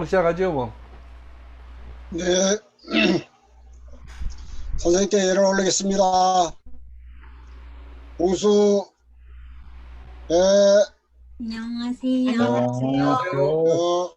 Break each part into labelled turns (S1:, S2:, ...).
S1: 시작하죠, 뭐.
S2: 네, 선생님께 예를 올리겠습니다. 공수, 배,
S3: 안녕하세요.
S1: 안녕하세요.
S2: 어,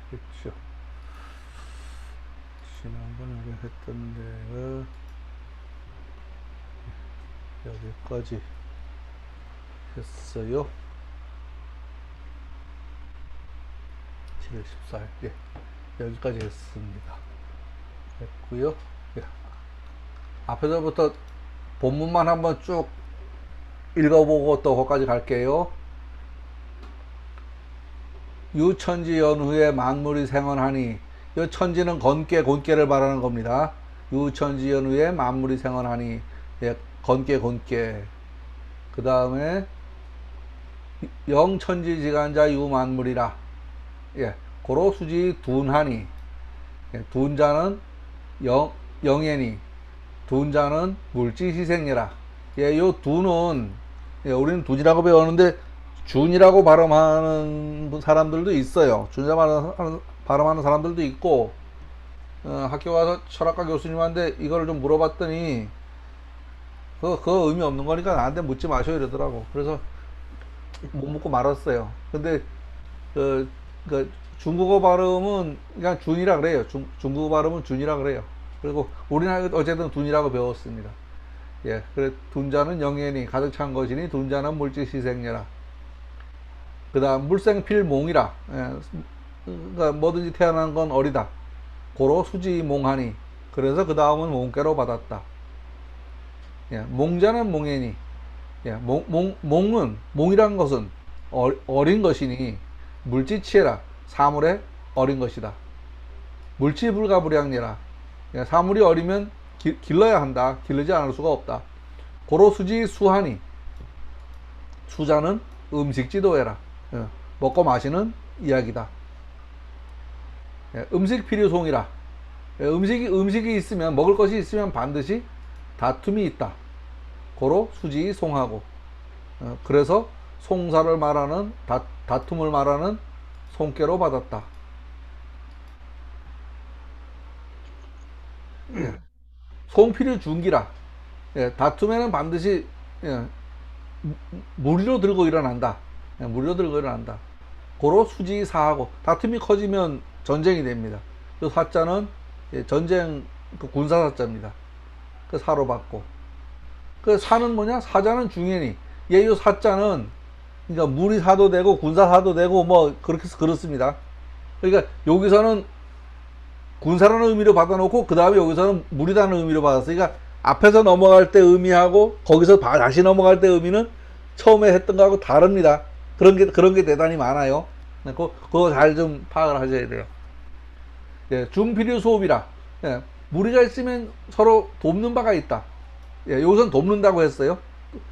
S1: 그렇죠. 지난번에 우리가 했던 데가 여기까지 했어요. 7월 14일. 예. 여기까지 했습니다. 했고요. 예. 앞에서부터 본문만 한번 쭉 읽어보고 또 거기까지 갈게요. 유천지 연후에 만물이 생원하니, 이 천지는 건께 를 말하는 겁니다. 유천지 연후에 만물이 생원하니, 예, 건께. 그 다음에 영천지지간자 유만물이라, 예, 고로 수지 둔하니, 예, 둔자는 영예니, 둔자는 물질 희생이라. 예, 요 둔은, 예, 우리는 둔이라고 배웠는데 준이라고 발음하는 사람들도 있어요. 준자 발음하는 사람들도 있고, 학교 가서 철학과 교수님한테 이걸 좀 물어봤더니 그거 의미 없는 거니까 나한테 묻지 마셔 이러더라고. 그래서 못 묻고 말았어요. 근데 그 중국어 발음은 그냥 준이라 그래요. 중국어 발음은 준이라 그래요. 그리고 우리는 어쨌든 둔이라고 배웠습니다. 예, 그래 둔자는 영예니 가득 찬 것이니 둔자는 물질 희생녀라. 그 다음 물생필몽이라, 예, 그러니까 뭐든지 태어난 건 어리다. 고로 수지몽하니, 그래서 그 다음은 몽께로 받았다. 예, 몽자는 몽예니, 예, 몽이란 것은 어린 것이니 물지치해라, 사물에 어린 것이다. 물치불가불양니라, 예, 사물이 어리면 길러야 한다. 기르지 않을 수가 없다. 고로 수지 수하니, 수자는 음식 지도해라. 예, 먹고 마시는 이야기다. 예, 음식 필요송이라. 예, 음식이 있으면, 먹을 것이 있으면 반드시 다툼이 있다. 고로 수지 송하고, 그래서 송사를 말하는, 다툼을 말하는 송께로 받았다. 예, 송필요 중기라. 예, 다툼에는 반드시, 예, 무리로 들고 일어난다. 예, 무리로 들고 일어난다. 고로 수지사하고, 다툼이 커지면 전쟁이 됩니다. 이 사자는, 예, 전쟁 그 군사사자입니다. 그 사로 받고, 그 사는 뭐냐? 사자는 중연이. 예, 요 사자는 그러니까 무리사도 되고 군사사도 되고 뭐 그렇게 그렇습니다. 그러니까 여기서는 군사라는 의미로 받아놓고 그 다음에 여기서는 무리라는 의미로 받았어요. 그러니까 앞에서 넘어갈 때 의미하고 거기서 다시 넘어갈 때 의미는 처음에 했던 거하고 다릅니다. 그런 게 대단히 많아요. 그거 잘 좀 파악을 하셔야 돼요. 예, 중필요 소업이라. 예, 무리가 있으면 서로 돕는 바가 있다. 예, 여기서는 돕는다고 했어요.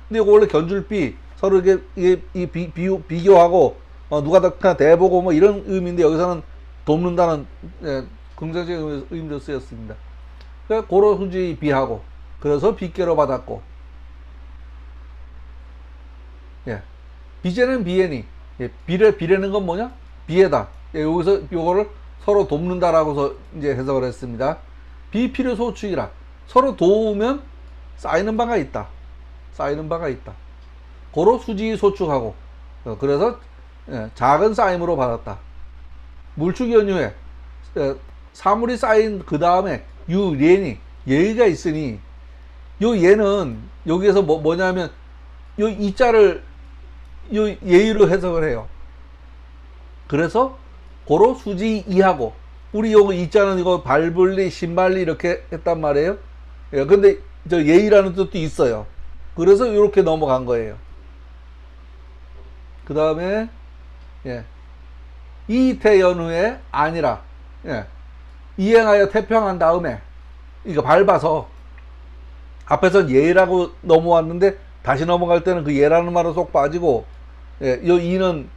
S1: 근데 이거 원래 견줄비, 서로 비교하고, 누가 더 대보고 뭐 이런 의미인데 여기서는 돕는다는, 예, 긍정적인 의미로 쓰였습니다. 그러니까 고로 수지 비하고, 그래서 빚께로 받았고, 예, 비제는 비애니, 예, 비례는 건 뭐냐? 비애다. 예, 여기서 요거를 서로 돕는다라고서 이제 해석을 했습니다. 비필요 소축이라. 서로 도우면 쌓이는 바가 있다. 고로 수지 소축하고, 그래서, 예, 작은 쌓임으로 받았다. 물축 연유에, 사물이 쌓인 그 다음에 유례니, 예의가 있으니, 요 예는 여기에서 뭐냐면 요 이자를 요 예의로 해석을 해요. 그래서 고로 수지 이하고, 우리 요거 이자는 이거 발불리 신발리 이렇게 했단 말이에요. 예, 근데 저 예의라는 뜻도 있어요. 그래서 이렇게 넘어간 거예요. 그 다음에 예. 이태 연후에 아니라, 예. 이행하여 태평한 다음에, 이거 밟아서, 앞에선 예라고 넘어왔는데, 다시 넘어갈 때는 그 예라는 말은 쏙 빠지고, 예, 요 이는,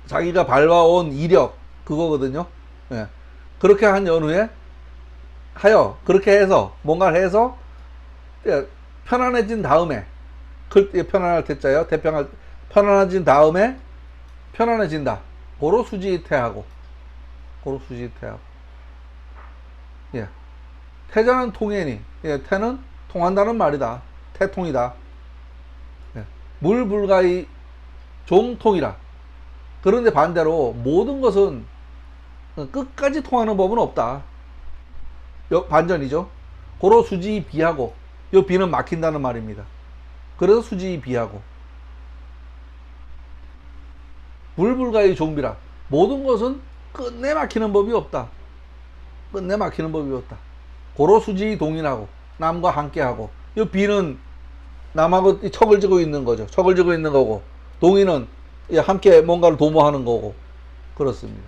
S1: 자기가 밟아온 이력, 그거거든요. 예. 그렇게 한 연후에, 그렇게 해서, 뭔가를 해서, 예, 편안해진 다음에, 편안할 때자요. 편안해진 다음에, 편안해진다. 고로 수지태하고. 예. 태자는 통해니. 예, 태는 통한다는 말이다. 태통이다. 예. 물불가의 종통이라. 그런데 반대로 모든 것은 끝까지 통하는 법은 없다. 반전이죠. 고로 수지 비하고. 요 비는 막힌다는 말입니다. 그래서 수지 비하고. 물불가의 종비라. 모든 것은 끝내 막히는 법이 없다. 고로 수지 동인하고. 남과 함께하고. 이 비는 남하고 척을 지고 있는 거죠. 척을 지고 있는 거고. 동인은 함께 뭔가를 도모하는 거고. 그렇습니다.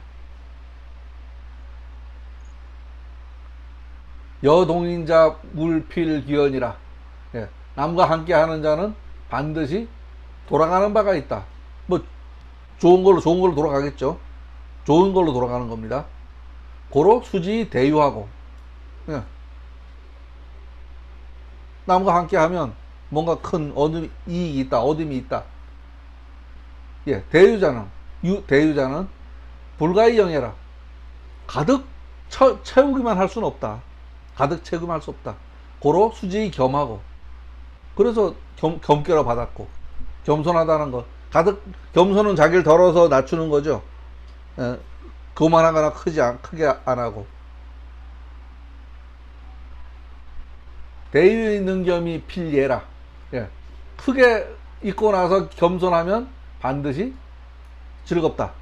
S1: 여동인자 물필기언이라. 예. 남과 함께하는 자는 반드시 돌아가는 바가 있다. 뭐 좋은 걸로 돌아가겠죠. 좋은 걸로 돌아가는 겁니다. 고로 수지 대유하고. 예. 남과 함께하면 뭔가 큰 이익이 있다, 얻음이 있다. 예, 대유자는 불가의 영예라. 가득 채우기만 할 수는 없다. 가득 채우기만 할 수 없다. 고로 수지 겸하고. 그래서 겸께로 받았고. 겸손하다는 것. 겸손은 자기를 덜어서 낮추는 거죠. 예, 그만하거나 크게 안 하고. 대유의 능겸이 필예라. 예, 크게 있고 나서 겸손하면 반드시 즐겁다.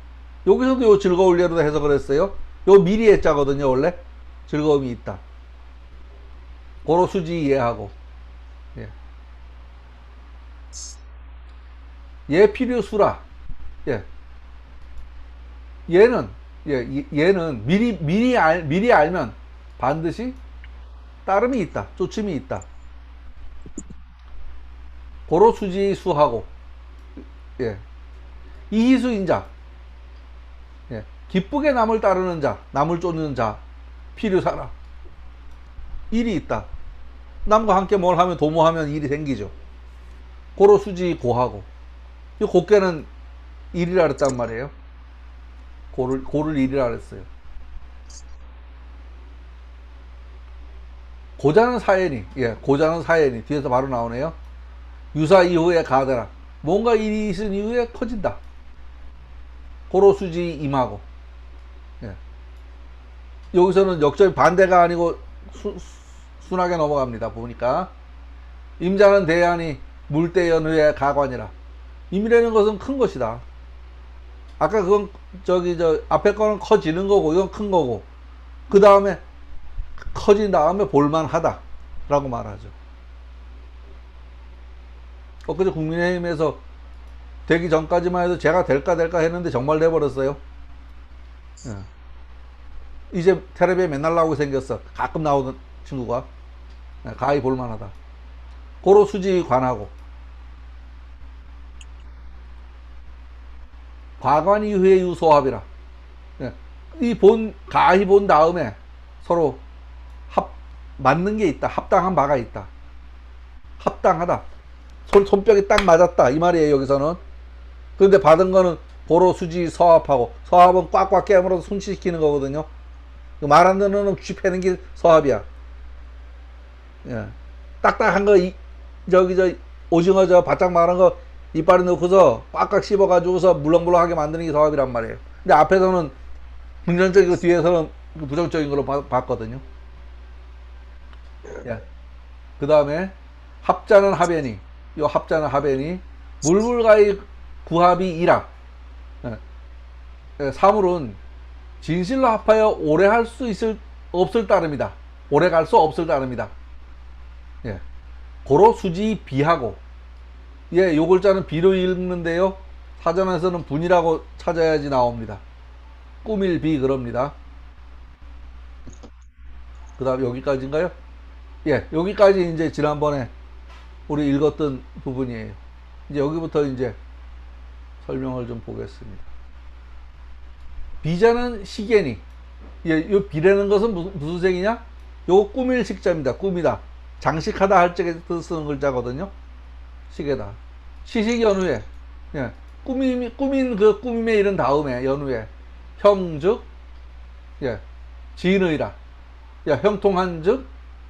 S1: 여기서도 요 즐거울 예로 해석을 했어요. 요 미리 해자거든요. 원래 즐거움이 있다. 고로 수지 이해하고. 예. 예 필요수라. 예. 얘는 미리 알면 반드시 따름이 있다. 쫓음이 있다. 고로 수지 수하고. 예. 이희수인자. 예. 기쁘게 남을 따르는 자, 남을 쫓는 자, 필요사라. 일이 있다. 남과 함께 뭘 하면 도모하면 일이 생기죠. 고로 수지 고하고. 이 곱게는 일이라 그랬단 말이에요. 고를 일이라 그랬어요. 고자는 사연이. 예, 고자는 사연이. 뒤에서 바로 나오네요. 유사 이후에 가더라. 뭔가 일이 있은 이후에 커진다. 고로 수지 임하고. 예. 여기서는 역점이 반대가 아니고 순하게 넘어갑니다. 보니까 임자는 대안이 물대연후의 가관이라. 임이라는 것은 큰 것이다. 아까 그건 앞에 거는 커지는 거고 이건 큰 거고, 그 다음에 커진 다음에 볼만하다 라고 말하죠. 엊그제 국민의힘에서 되기 전까지만 해도 제가 될까 했는데 정말 돼버렸어요. 예. 이제 텔레비에 맨날 나오게 생겼어. 가끔 나오는 친구가. 예, 가히 볼만하다. 고로 수지 관하고. 과관 이후의 유소합이라. 예. 가히 본 다음에 서로 맞는 게 있다. 합당한 바가 있다. 합당하다. 손뼉이 딱 맞았다. 이 말이에요, 여기서는. 그런데 받은 거는 고로 수지 서합하고. 서합은 꽉꽉 깨물어서 손치시키는 거거든요. 말 안 듣는 놈 쥐패는 게 서합이야. 예. 딱딱한 거, 오징어 바짝 마른 거 이빨에 넣고서 꽉꽉 씹어가지고서 물렁물렁하게 만드는 게 서합이란 말이에요. 근데 앞에서는 긍정적이고 뒤에서는 부정적인 걸로 봤거든요. 예. 그 다음에 합자는 하변이. 요 합자는 하변이 물불가의 구합이 이라. 예. 예. 사물은 진실로 합하여 오래 할 수 없을 따름이다. 오래 갈 수 없을 따름이다. 예. 고로 수지 비하고. 예, 요 글자는 비로 읽는데요. 사전에서는 분이라고 찾아야지 나옵니다. 꾸밀 비 그럽니다. 그 다음 여기까지인가요? 예, 여기까지 이제 지난번에 우리 읽었던 부분이에요. 이제 여기부터 이제 설명을 좀 보겠습니다. 비자는 시계니. 예, 요 비라는 것은 무슨 색이냐? 요거 꾸밀 식자입니다. 꾸미다. 장식하다 할 적에 쓰는 글자거든요. 시계다. 시식 연후에. 예. 꾸민 그 꾸밈에 이른 다음에 연후에 형즉 예. 지인의라. 야, 형통한즉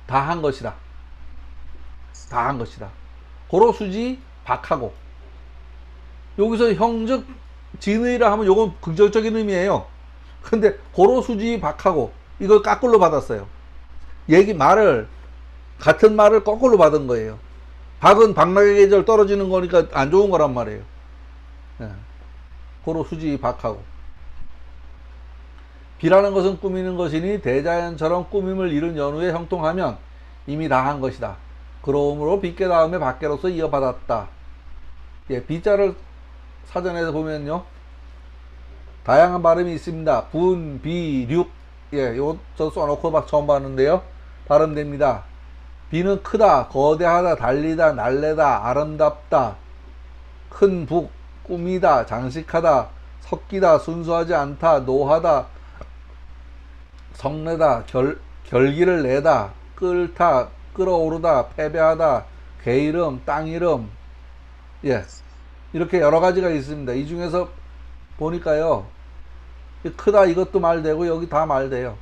S1: 다한 것이다. 다한 것이다. 고로 수지 박하고. 여기서 형즉 지인의라 하면 요건 긍정적인 의미예요. 근데 고로 수지 박하고 이걸 까꿀로 받았어요. 같은 말을 거꾸로 받은 거예요. 박은 박락의 계절 떨어지는 거니까 안 좋은 거란 말이에요. 예. 고로 수지 박하고. 비라는 것은 꾸미는 것이니 대자연처럼 꾸밈을 이룬 연후에 형통하면 이미 다 한 것이다. 그러므로 빗게 다음에 밖에로서 이어받았다. 예, 비자를 사전에서 보면요. 다양한 발음이 있습니다. 분, 비, 륙. 예, 요거 저 써놓고 막 처음 봤는데요. 발음됩니다. 비는 크다, 거대하다, 달리다, 날래다, 아름답다, 큰 북, 꾸미다, 장식하다, 섞이다, 순수하지 않다, 노하다, 성내다, 결기를 내다, 끓다, 끓어오르다, 패배하다, 괴이름, 땅이름. 예, 이렇게 여러 가지가 있습니다. 이 중에서 보니까요, 크다 이것도 말되고 여기 다 말돼요.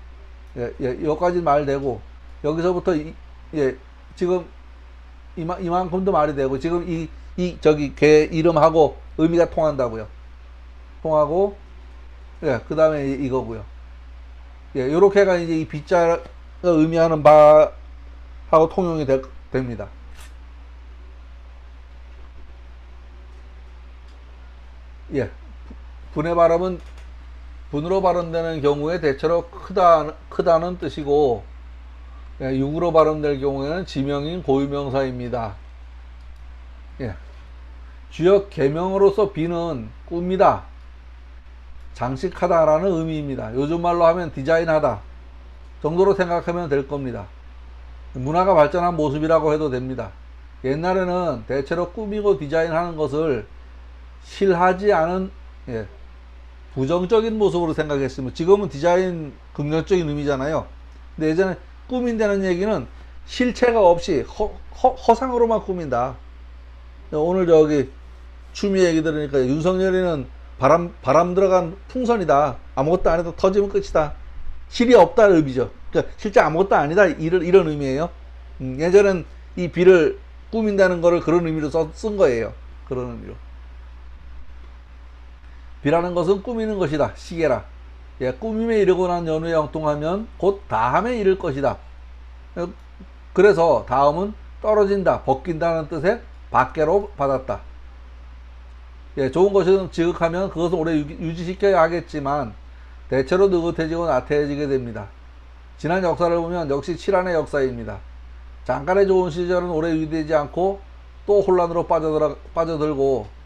S1: 예, 예, 여기까지 말되고 여기서부터 예, 지금 이만큼도 말이 되고 지금 저기 괴 이름하고 의미가 통한다고요. 통하고 예, 그 다음에 이거고요. 예, 요렇게가 이제 이 비자가 의미하는 바하고 통용이 됩니다. 예, 분의 발음은 분으로 발음되는 경우에 대체로 크다는 뜻이고, 예, 육으로 발음될 경우에는 지명인 고유명사입니다. 예, 주역 계명으로서 비는 꾸미다, 장식하다라는 의미입니다. 요즘 말로 하면 디자인하다 정도로 생각하면 될 겁니다. 문화가 발전한 모습이라고 해도 됩니다. 옛날에는 대체로 꾸미고 디자인하는 것을 실하지 않은 예, 부정적인 모습으로 생각했으면 지금은 디자인 긍정적인 의미잖아요. 근데 예전에 꾸민다는 얘기는 실체가 없이 허상으로만 꾸민다. 오늘 저기 추미 얘기 들으니까 윤석열이는 바람 들어간 풍선이다. 아무것도 안 해도 터지면 끝이다. 실이 없다는 의미죠. 그러니까 실제 아무것도 아니다. 이런 의미예요. 예전엔 이 비를 꾸민다는 거를 그런 의미로 쓴 거예요. 그런 의미로. 비라는 것은 꾸미는 것이다. 시계라. 예, 꾸밈에 이르고 난 연후에 형통하면 곧 다함에 이를 것이다. 그래서 다음은 떨어진다, 벗긴다는 뜻의 밖에로 받았다. 예, 좋은 것은 지극하면 그것은 오래 유지시켜야 하겠지만 대체로 느긋해지고 나태해지게 됩니다. 지난 역사를 보면 역시 칠한의 역사입니다. 잠깐의 좋은 시절은 오래 유지되지 않고 또 혼란으로 빠져들고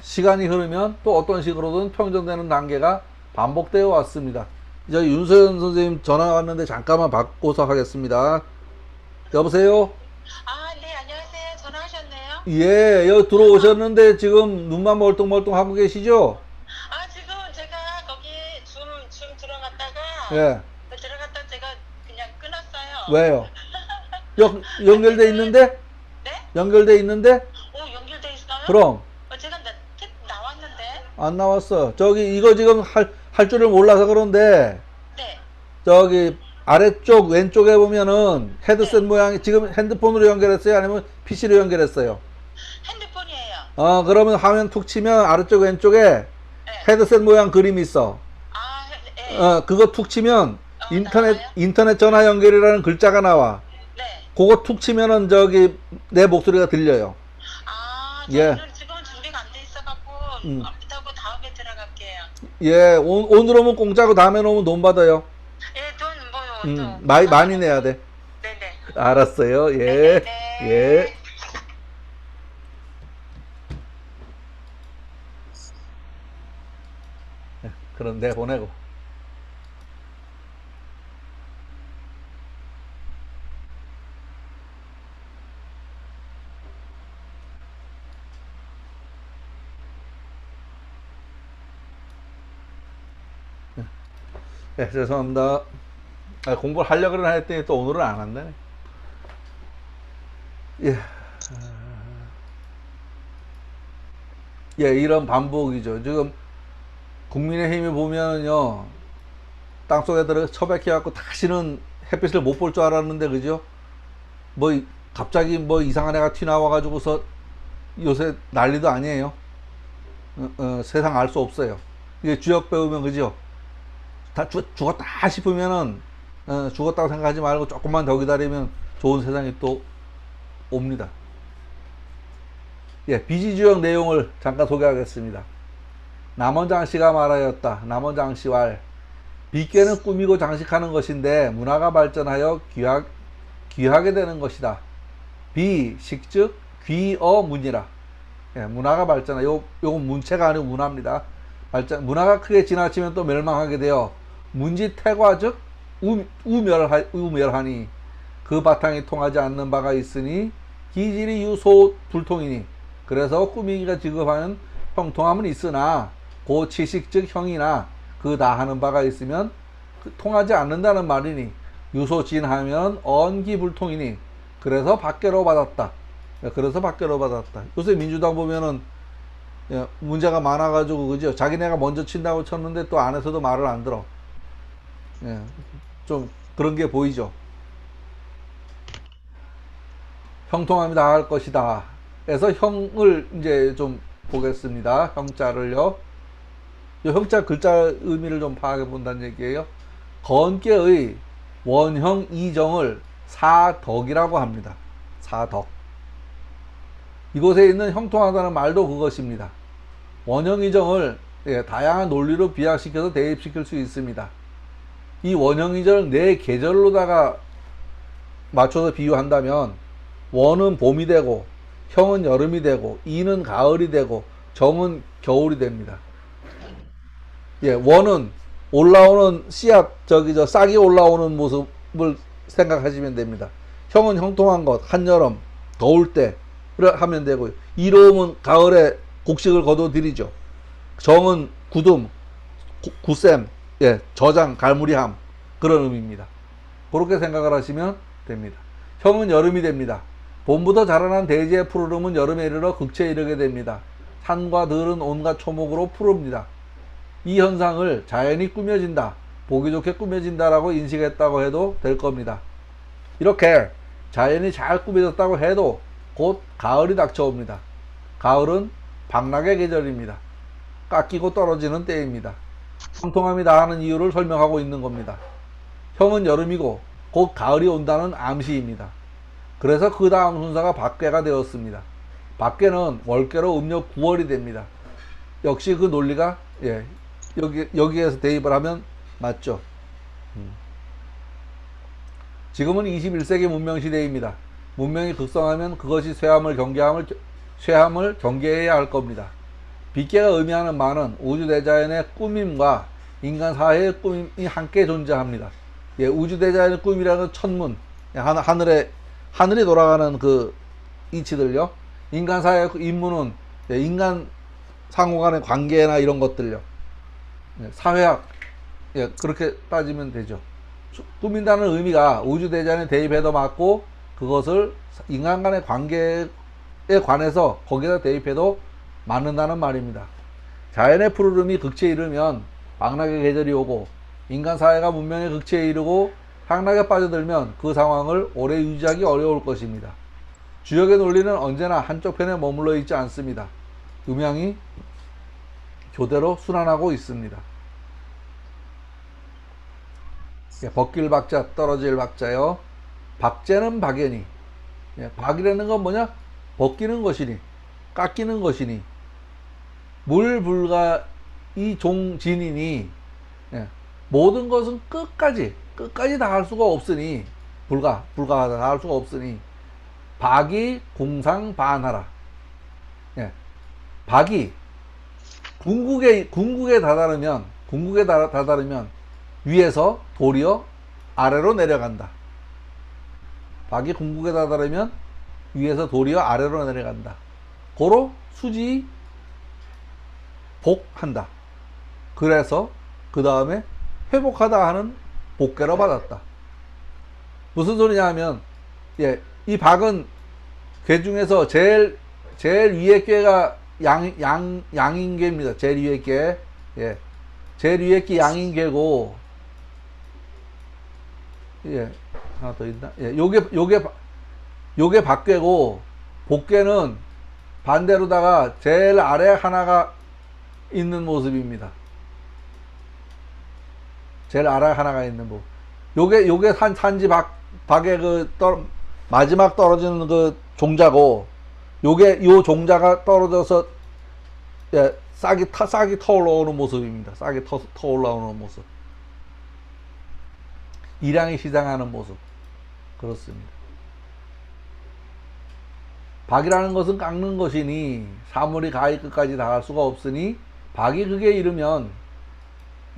S1: 시간이 흐르면 또 어떤 식으로든 평정되는 단계가 반복되어 왔습니다. 저희 윤서연 선생님 전화 왔는데 잠깐만 받고서 하겠습니다. 여보세요?
S4: 아, 네, 안녕하세요. 전화하셨네요?
S1: 예, 여기 들어오셨는데 지금 눈만 멀뚱멀뚱 하고 계시죠?
S4: 아, 지금 제가 거기 줌 들어갔다가,
S1: 예.
S4: 들어갔다 제가 그냥 끊었어요.
S1: 왜요? 연결돼 있는데?
S4: 네?
S1: 연결돼 있는데?
S4: 연결돼 있어요?
S1: 그럼
S4: 제가 나왔는데?
S1: 안 나왔어. 저기 이거 지금 할 줄을 몰라서 그런데
S4: 네.
S1: 저기 아래쪽 왼쪽에 보면은 헤드셋 모양이 지금 핸드폰으로 연결했어요? 아니면 PC로 연결했어요?
S4: 핸드폰이에요.
S1: 그러면 화면 툭 치면 아래쪽 왼쪽에
S4: 네.
S1: 헤드셋 모양 그림이 있어.
S4: 아, 네.
S1: 그거 툭 치면
S4: 나와요?
S1: 인터넷 전화 연결이라는 글자가 나와.
S4: 네.
S1: 그거 툭 치면은 저기 내 목소리가 들려요.
S4: 아,
S1: 예.
S4: 저는 지금 준비가 안 돼 있어갖고, 이따가 다음에 들어갈게요.
S1: 예, 오늘 오면 공짜고 다음에 오면 돈 받아요.
S4: 예, 돈 뭐요?
S1: 많이 내야 돼.
S4: 네네.
S1: 알았어요. 예.
S4: 네네.
S1: 예. 그런 내보내고. 예, 죄송합니다. 공부를 하려고 했더니 또 오늘은 안 한다네. 예. 예, 이런 반복이죠. 지금 국민의힘이 보면요, 땅속에 들어 처박혀갖고 다시는 햇빛을 못 볼 줄 알았는데, 그죠? 뭐, 갑자기 뭐 이상한 애가 튀나와가지고서 요새 난리도 아니에요. 세상 알 수 없어요. 이게 주역 배우면, 그죠? 다 죽었다 싶으면은, 죽었다고 생각하지 말고 조금만 더 기다리면 좋은 세상이 또 옵니다. 예, 비지주역 내용을 잠깐 소개하겠습니다. 남원장 씨가 말하였다. 남원장 씨왈. 빗개는 꾸미고 장식하는 것인데 문화가 발전하여 귀하게 되는 것이다. 비식즉 귀어문이라. 예, 문화가 발전하여 요건 문체가 아니고 문화입니다. 문화가 크게 지나치면 또 멸망하게 되어 문지 태과즉 우멸하니 그 바탕이 통하지 않는 바가 있으니 기질이 유소 불통이니. 그래서 꾸미기가 지급하는 형통함은 있으나 고 치식 즉 형이나 그 다 하는 바가 있으면 통하지 않는다는 말이니 유소진하면 언기불통이니. 그래서 밖으로 받았다. 그래서 밖으로 받았다. 요새 민주당 보면은 문제가 많아가지고, 그죠? 자기네가 먼저 친다고 쳤는데 또 안에서도 말을 안 들어. 예, 좀 그런 게 보이죠. 형통함이 다 할 것이다. 그래서 형을 이제 좀 보겠습니다. 형자를요. 이 형자 글자 의미를 좀 파악해 본다는 얘기예요. 건께의 원형 이정을 사덕이라고 합니다. 사덕. 이곳에 있는 형통하다는 말도 그것입니다. 원형 이정을 다양한 논리로 비약시켜서 대입시킬 수 있습니다. 이 원형 이정을 네 계절로다가 맞춰서 비유한다면 원은 봄이 되고 형은 여름이 되고 이는 가을이 되고 정은 겨울이 됩니다. 예, 원은 올라오는 씨앗, 싹이 올라오는 모습을 생각하시면 됩니다. 형은 형통한 것, 한여름, 더울 때를 하면 되고요. 이로움은 가을에 곡식을 거둬들이죠. 정은 굳음, 굳셈, 예, 저장, 갈무리함, 그런 의미입니다. 그렇게 생각을 하시면 됩니다. 형은 여름이 됩니다. 봄부터 자라난 대지의 푸르름은 여름에 이르러 극체에 이르게 됩니다. 산과 들은 온갖 초목으로 푸릅니다. 이 현상을 자연이 꾸며진다, 보기 좋게 꾸며진다라고 인식했다고 해도 될 겁니다. 이렇게 자연이 잘 꾸며졌다고 해도 곧 가을이 닥쳐옵니다. 가을은 방락의 계절입니다. 깎이고 떨어지는 때입니다. 형통함이 다하는 이유를 설명하고 있는 겁니다. 형은 여름이고 곧 가을이 온다는 암시입니다. 그래서 그 다음 순서가 밖계가 되었습니다. 밖계는 월계로 음력 9월이 됩니다. 역시 그 논리가 여기에서 대입을 하면 맞죠. 지금은 21세기 문명시대입니다. 문명이 극성하면 그것이 쇠함을 경계해야 할 겁니다. 빗계가 의미하는 말은 우주대자연의 꾸밈과 인간 사회의 꾸밈이 함께 존재합니다. 예, 우주대자연의 꾸밈이라는 천문, 하늘이 돌아가는 그 이치들요. 인간 사회의 임무는 인간 상호 간의 관계나 이런 것들요. 사회학, 그렇게 따지면 되죠. 꾸민다는 의미가 우주대자연에 대입해도 맞고, 그것을 인간 간의 관계에 관해서 거기다 대입해도 맞는다는 말입니다. 자연의 푸르름이 극치에 이르면 방락의 계절이 오고, 인간 사회가 문명의 극치에 이르고 향락에 빠져들면 그 상황을 오래 유지하기 어려울 것입니다. 주역의 논리는 언제나 한쪽 편에 머물러 있지 않습니다. 음양이 교대로 순환하고 있습니다. 벗길 박자, 떨어질 박자요. 박제는 박연이. 박이라는 건 뭐냐? 벗기는 것이니, 깎이는 것이니, 물불가 이 종진이니, 모든 것은 끝까지 다 할 수가 없으니, 불가하다, 다 할 수가 없으니, 박이 공상반하라. 박이 궁극에 다다르면 궁극에 다다르면 위에서 도리어 아래로 내려간다. 박이 궁극에 다다르면 위에서 도리어 아래로 내려간다. 고로 수지 복한다. 그래서 그 다음에 회복하다 하는 복계로 받았다. 무슨 소리냐 하면, 예, 이 박은 궤 중에서 제일 위에 궤가 양인궤입니다. 제일 위에 궤. 예. 제일 위에 궤 양인궤고, 예. 하나 더 있나? 예. 요게 박궤고, 복궤는 반대로다가 제일 아래 하나가 있는 모습입니다. 제일 아래 하나가 있는 모습. 요게 산지 박의 마지막 떨어지는 그 종자고, 요 종자가 떨어져서, 예, 싹이 터 올라오는 모습입니다. 싹이 터 올라오는 모습. 일양이 시장하는 모습. 그렇습니다. 박이라는 것은 깎는 것이니, 사물이 가히 끝까지 닿을 수가 없으니, 박이 극에 이르면,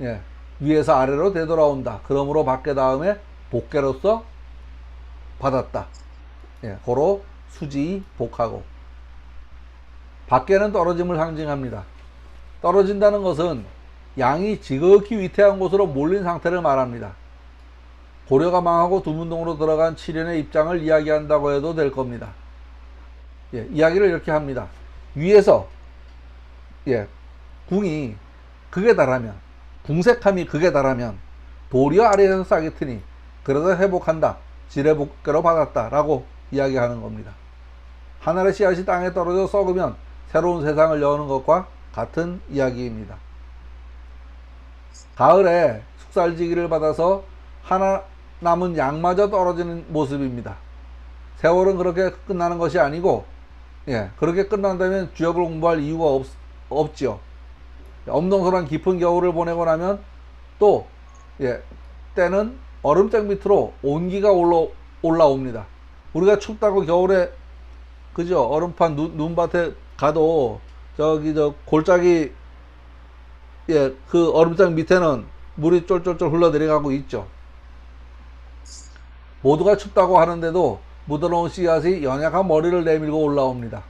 S1: 예, 위에서 아래로 되돌아온다. 그러므로 박계 다음에 복계로서 받았다. 예, 고로 수지 복하고. 박계는 떨어짐을 상징합니다. 떨어진다는 것은 양이 지극히 위태한 곳으로 몰린 상태를 말합니다. 고려가 망하고 두문동으로 들어간 칠연의 입장을 이야기한다고 해도 될 겁니다. 예, 이야기를 이렇게 합니다. 위에서, 예, 궁이 극에 달하면, 궁색함이 극에 달하면 도리어 아래에서 싹이 트니 그래서 회복한다. 지뢰 복계로 받았다. 라고 이야기하는 겁니다. 하늘의 씨앗이 땅에 떨어져 썩으면 새로운 세상을 여는 것과 같은 이야기입니다. 가을에 숙살지기를 받아서 하나 남은 양마저 떨어지는 모습입니다. 세월은 그렇게 끝나는 것이 아니고, 예, 그렇게 끝난다면 주역을 공부할 이유가 없지요. 엄동설한 깊은 겨울을 보내고 나면 또, 예, 때는 얼음장 밑으로 온기가 올라옵니다. 우리가 춥다고 겨울에, 그죠? 얼음판 눈밭에 가도 저기 골짜기, 예, 그 얼음장 밑에는 물이 쫄쫄쫄 흘러 내려가고 있죠. 모두가 춥다고 하는데도 묻어놓은 씨앗이 연약한 머리를 내밀고 올라옵니다.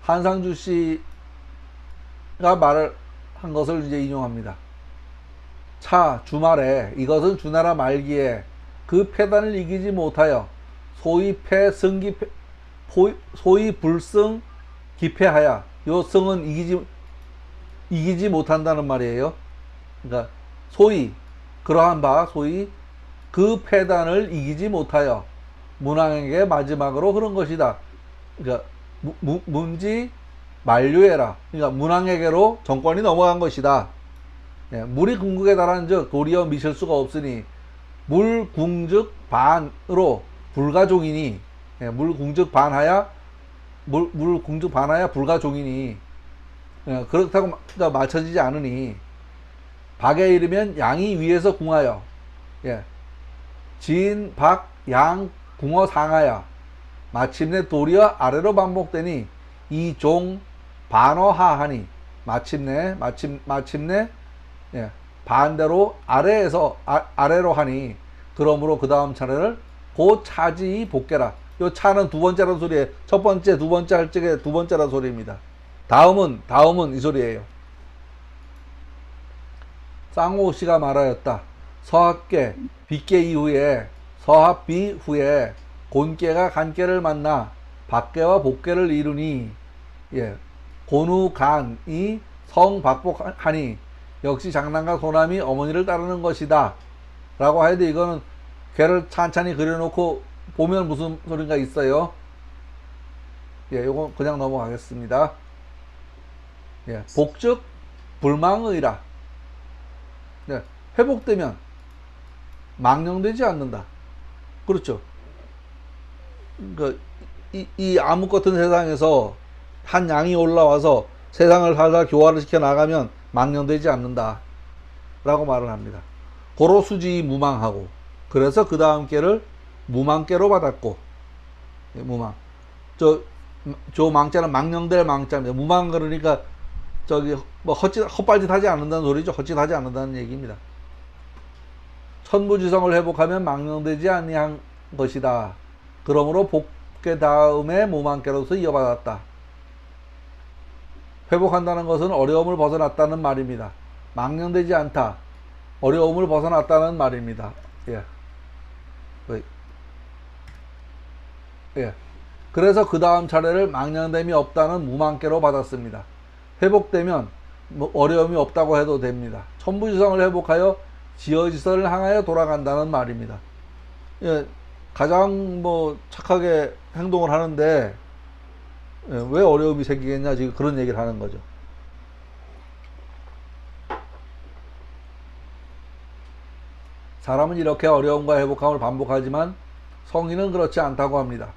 S1: 한상주 씨가 말을 한 것을 이제 인용합니다. 차 주말에 이것은 주나라 말기에 그 패단을 이기지 못하여 소위 불승 기패하여, 요 승은 이기지 못한다는 말이에요. 그러니까 그러한 바 소위 그 패단을 이기지 못하여 문왕에게 마지막으로 흐른 것이다. 그러니까 문지 만류해라. 그러니까 문왕에게로 정권이 넘어간 것이다. 예, 물이 궁극에 달한즉 도리어 미칠 수가 없으니 물궁즉 반으로 불가종이니, 예, 물궁즉 반하야 불가종이니, 예, 그렇다고 그러니까 맞춰지지 않으니 박에 이르면 양이 위에서 궁하여, 예, 진, 박, 양, 궁어 상하여 마침내 도리어 아래로 반복되니 이종 반어하하니 마침내 예, 반대로 아래로 하니 그러므로 그 다음 차례를 고 차지 복계라. 요 차는 두 번째라는 소리에 첫 번째, 두 번째 할 적에 두 번째라는 소리입니다. 다음은 이 소리예요. 쌍호 씨가 말하였다. 서합계 빗계 이후에 서합비 후에 곤계가 간계를 만나 박계와 복계를 이루니, 예, 곤우간이 성박복하니 역시 장남과 소남이 어머니를 따르는 것이다. 라고 해도 이거는 괴를 찬찬히 그려놓고 보면 무슨 소린가 있어요. 예, 요거 그냥 넘어가겠습니다. 예, 복즉 불망의라. 예, 회복되면 망령되지 않는다. 그렇죠. 이 암흑 같은 세상에서 한 양이 올라와서 세상을 살다 교화를 시켜 나가면 망령되지 않는다. 라고 말을 합니다. 고로 수지 무망하고, 그래서 그 다음 깨를 무망깨로 받았고, 예, 무망. 저 망자는 망령될 망자입니다. 무망 그러니까 저기 뭐 헛발짓하지 않는다는 소리죠. 헛짓하지 않는다는 얘기입니다. 천부지성을 회복하면 망령되지 아니한 것이다. 그러므로 복계 다음에 무망계로서 이어받았다. 회복한다는 것은 어려움을 벗어났다는 말입니다. 망령되지 않다. 어려움을 벗어났다는 말입니다. 예. 예. 그래서 그 다음 차례를 망령됨이 없다는 무망계로 받았습니다. 회복되면 뭐 어려움이 없다고 해도 됩니다. 천부지성을 회복하여 지어지선을 향하여 돌아간다는 말입니다. 예. 가장 뭐 착하게 행동을 하는데 왜 어려움이 생기겠냐, 지금 그런 얘기를 하는 거죠. 사람은 이렇게 어려움과 회복함을 반복하지만 성인은 그렇지 않다고 합니다.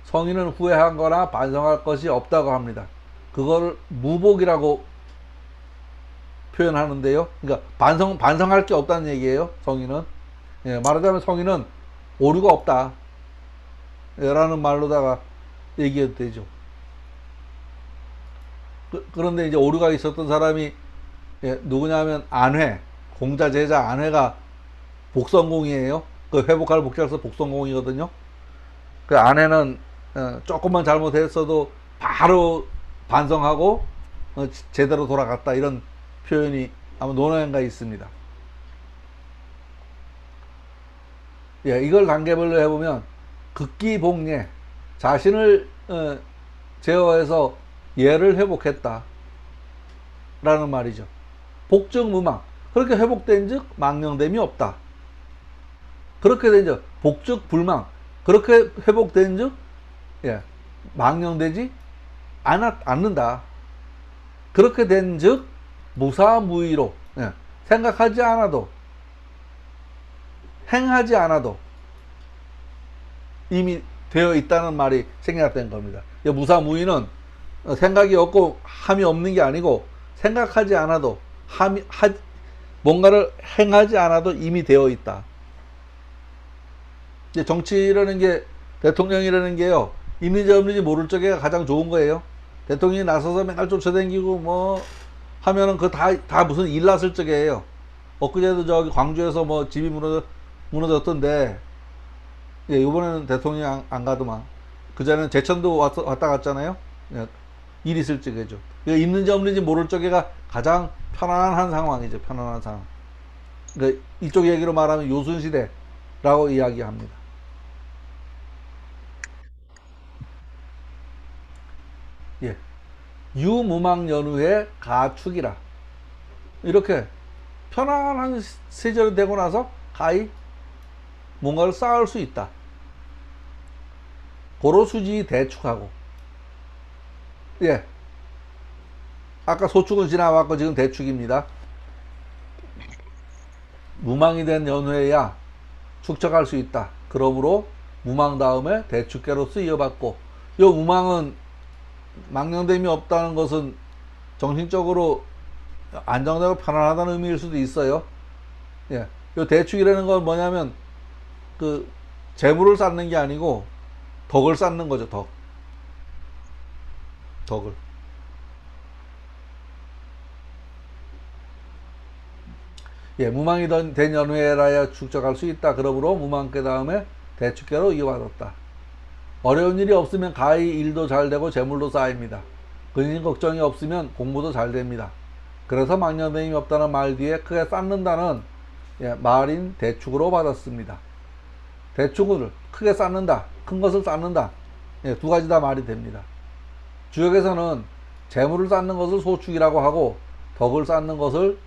S1: 성인은 후회하거나 반성할 것이 없다고 합니다. 그걸 무복이라고 표현하는데요. 그러니까 반성할 게 없다는 얘기예요. 성인은. 예, 말하자면 성인은 오류가 없다. 예, 라는 말로다가 얘기해도 되죠. 그런데 이제 오류가 있었던 사람이 누구냐면 안회, 공자 제자 안회가 복성공이에요. 그 회복할 복자로서 복성공이거든요. 그 안회는 조금만 잘못했어도 바로 반성하고 제대로 돌아갔다, 이런 표현이 아마 논어인가에 있습니다. 예, 이걸 단계별로 해보면 극기복례, 자신을 제어해서 예를 회복했다 라는 말이죠. 복증무망, 그렇게 회복된 즉 망령됨이 없다. 그렇게 된 즉 복즉불망, 그렇게 회복된 즉 망령되지 않는다. 그렇게 된 즉 무사무위로, 생각하지 않아도 행하지 않아도 이미 되어 있다는 말이 생략된 겁니다. 무사무위는 생각이 없고 함이 없는 게 아니고, 생각하지 않아도 뭔가를 행하지 않아도 이미 되어 있다. 정치라는 게, 대통령이라는 게요, 있는지 없는지 모를 적에 가장 좋은 거예요. 대통령이 나서서 맨날 쫓아다니고 뭐 하면은 그 다 무슨 일 났을 적이에요. 엊그제도 저기 광주에서 뭐 집이 무너졌던데, 이번에는 대통령이 안 가더만. 그전에는 제천도 왔다 갔잖아요. 일 있을 적이죠. 있는지 없는지 모를 적에가 가장 편안한 상황이죠. 편안한 상황. 그러니까 이쪽 얘기로 말하면 요순시대라고 이야기합니다. 예. 유무망연후의 가축이라. 이렇게 편안한 시절이 되고 나서 가히 뭔가를 쌓을 수 있다. 고로수지 대축하고. 예. 아까 소축은 지나왔고 지금 대축입니다. 무망이 된 연후에야 축적할 수 있다. 그러므로 무망 다음에 대축계로서 이어받고, 이 무망은 망령됨이 없다는 것은 정신적으로 안정되고 편안하다는 의미일 수도 있어요. 예. 이 대축이라는 건 뭐냐면 그 재물을 쌓는 게 아니고 덕을 쌓는 거죠. 덕을. 예, 무망이 된 연후에라야 축적할 수 있다. 그러므로 무망계 다음에 대축계로 이어받았다. 어려운 일이 없으면 가히 일도 잘 되고 재물도 쌓입니다. 근심 걱정이 없으면 공부도 잘 됩니다. 그래서 망령됨이 없다는 말 뒤에 크게 쌓는다는 말인 대축으로 받았습니다. 대축을 크게 쌓는다, 큰 것을 쌓는다, 두 가지 다 말이 됩니다. 주역에서는 재물을 쌓는 것을 소축이라고 하고 덕을 쌓는 것을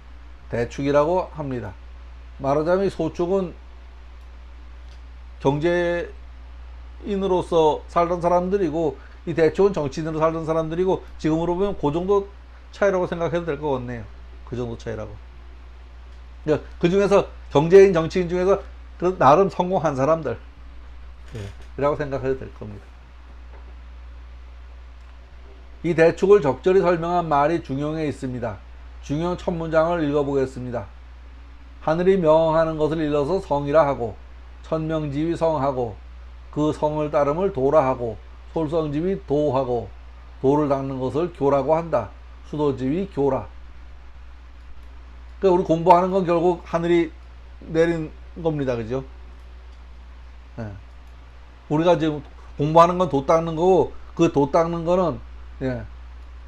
S1: 대축이라고 합니다. 말하자면 소축은 경제인으로서 살던 사람들이고, 이 대축은 정치인으로 살던 사람들이고, 지금으로 보면 그 정도 차이라고 생각해도 될 것 같네요. 그 정도 차이라고. 그 중에서 경제인, 정치인 중에서 그 나름 성공한 사람들 이라고 생각해도 될 겁니다. 이 대축을 적절히 설명한 말이 중용에 있습니다. 중용 첫 문장을 읽어보겠습니다. 하늘이 명하는 것을 일러서 성이라 하고, 천명집이 성하고, 그 성을 따름을 도라 하고, 솔성집이 도하고, 도를 닦는 것을 교라고 한다. 수도지위 교라. 그러니까 우리 공부하는 건 결국 하늘이 내린 겁니다. 그죠? 예. 우리가 지금 공부하는 건 도 닦는 거고, 그 도 닦는 거는, 예,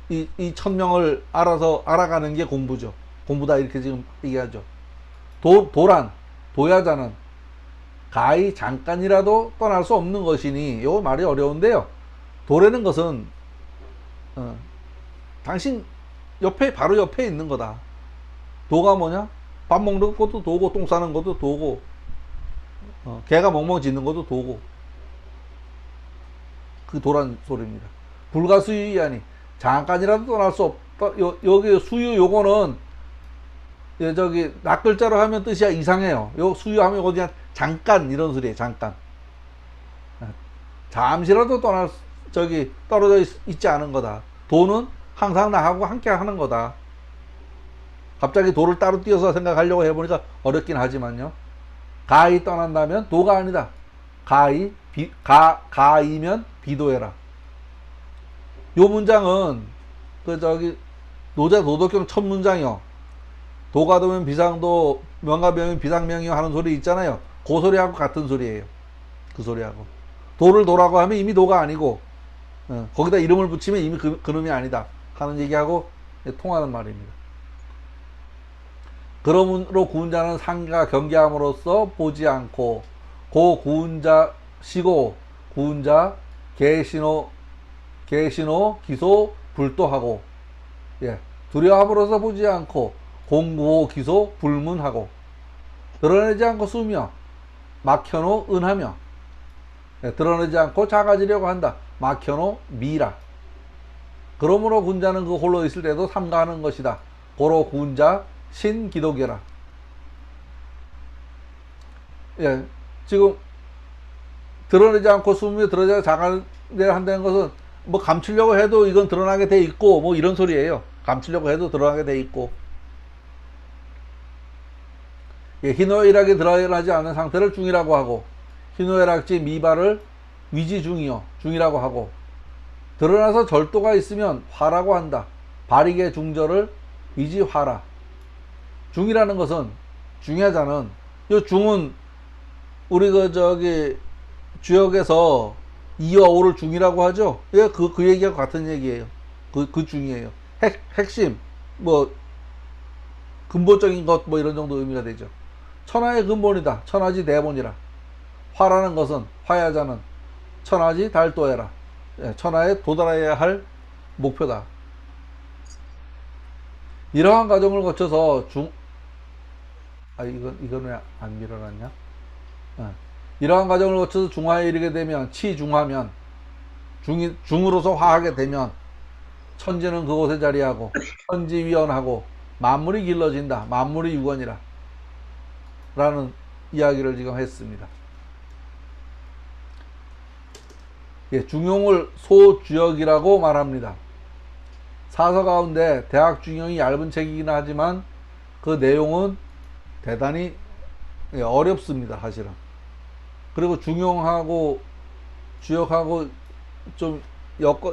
S1: 이 천명을 알아가는 게 공부죠. 공부다, 이렇게 지금 얘기하죠. 도야자는 가히 잠깐이라도 떠날 수 없는 것이니, 요 말이 어려운데요. 도라는 것은, 당신 바로 옆에 있는 거다. 도가 뭐냐? 밥 먹는 것도 도고, 똥 싸는 것도 도고, 개가 멍멍 짖는 것도 도고. 그 도란 소리입니다. 불가수유이하니, 잠깐이라도 떠날 수 없다. 여기 수유 요거는, 예, 저기, 낱글자로 하면 뜻이 이상해요. 요 수유하면 어디냐? 잠깐, 이런 소리예요, 잠깐. 잠시라도 떨어져 있지 않은 거다. 도는 항상 나하고 함께 하는 거다. 갑자기 도를 따로 띄어서 생각하려고 해보니까 어렵긴 하지만요. 가히 떠난다면 도가 아니다. 가이면 비도해라. 요 문장은, 노자 도덕경 첫 문장이요. 도가 도면 비상도, 명가 명이 비상명이요 하는 소리 있잖아요. 그 소리하고 같은 소리예요. 그 소리하고. 도를 도라고 하면 이미 도가 아니고, 거기다 이름을 붙이면 이미 그놈이 아니다 하는 얘기하고 통하는 말입니다. 그러므로 구운자는 상가 경계함으로써 보지 않고, 고 구운자 시고, 구운자 계신호 기소 불도하고, 예, 두려함으로써 보지 않고, 공구호 기소 불문하고, 드러내지 않고 수며, 막혀노 은하며, 예, 드러내지 않고 작아지려고 한다. 막혀노 미라. 그러므로 군자는 그 홀로 있을 때도 삼가하는 것이다. 고로 군자 신기독이라. 예, 지금 드러내지 않고 숨으며 드러내지 작아내려 한다는 것은 뭐 감추려고 해도 이건 드러나게 돼 있고, 뭐 이런 소리예요. 감추려고 해도 드러나게 돼 있고, 예, 희노애락이 드러나지 않은 상태를 중이라고 하고, 희노애락지 미발을 위지 중이라고 하고, 드러나서 절도가 있으면 화라고 한다. 발익의 중절을 위지 화라. 중이라는 것은, 중야자는, 요 중은 우리 주역에서 2와 5를 중이라고 하죠. 예, 그 얘기가 같은 얘기예요. 그 중이에요. 핵심, 뭐 근본적인 것, 뭐 이런 정도 의미가 되죠. 천하의 근본이다. 천하지 대본이라. 화라는 것은, 화야자는 천하지 달도해라. 예, 천하에 도달해야 할 목표다. 이러한 과정을 거쳐서 이건 왜 안 밀어놨냐? 이러한 과정을 거쳐서 중화에 이르게 되면, 치중화면, 중으로서 화하게 되면, 천지는 그곳에 자리하고, 천지위원하고, 만물이 길러진다. 만물이 유건이라. 라는 이야기를 지금 했습니다. 예, 중용을 소주역이라고 말합니다. 사서 가운데 대학 중용이 얇은 책이긴 하지만 그 내용은 대단히 어렵습니다, 사실은. 그리고 중용하고 주역하고 좀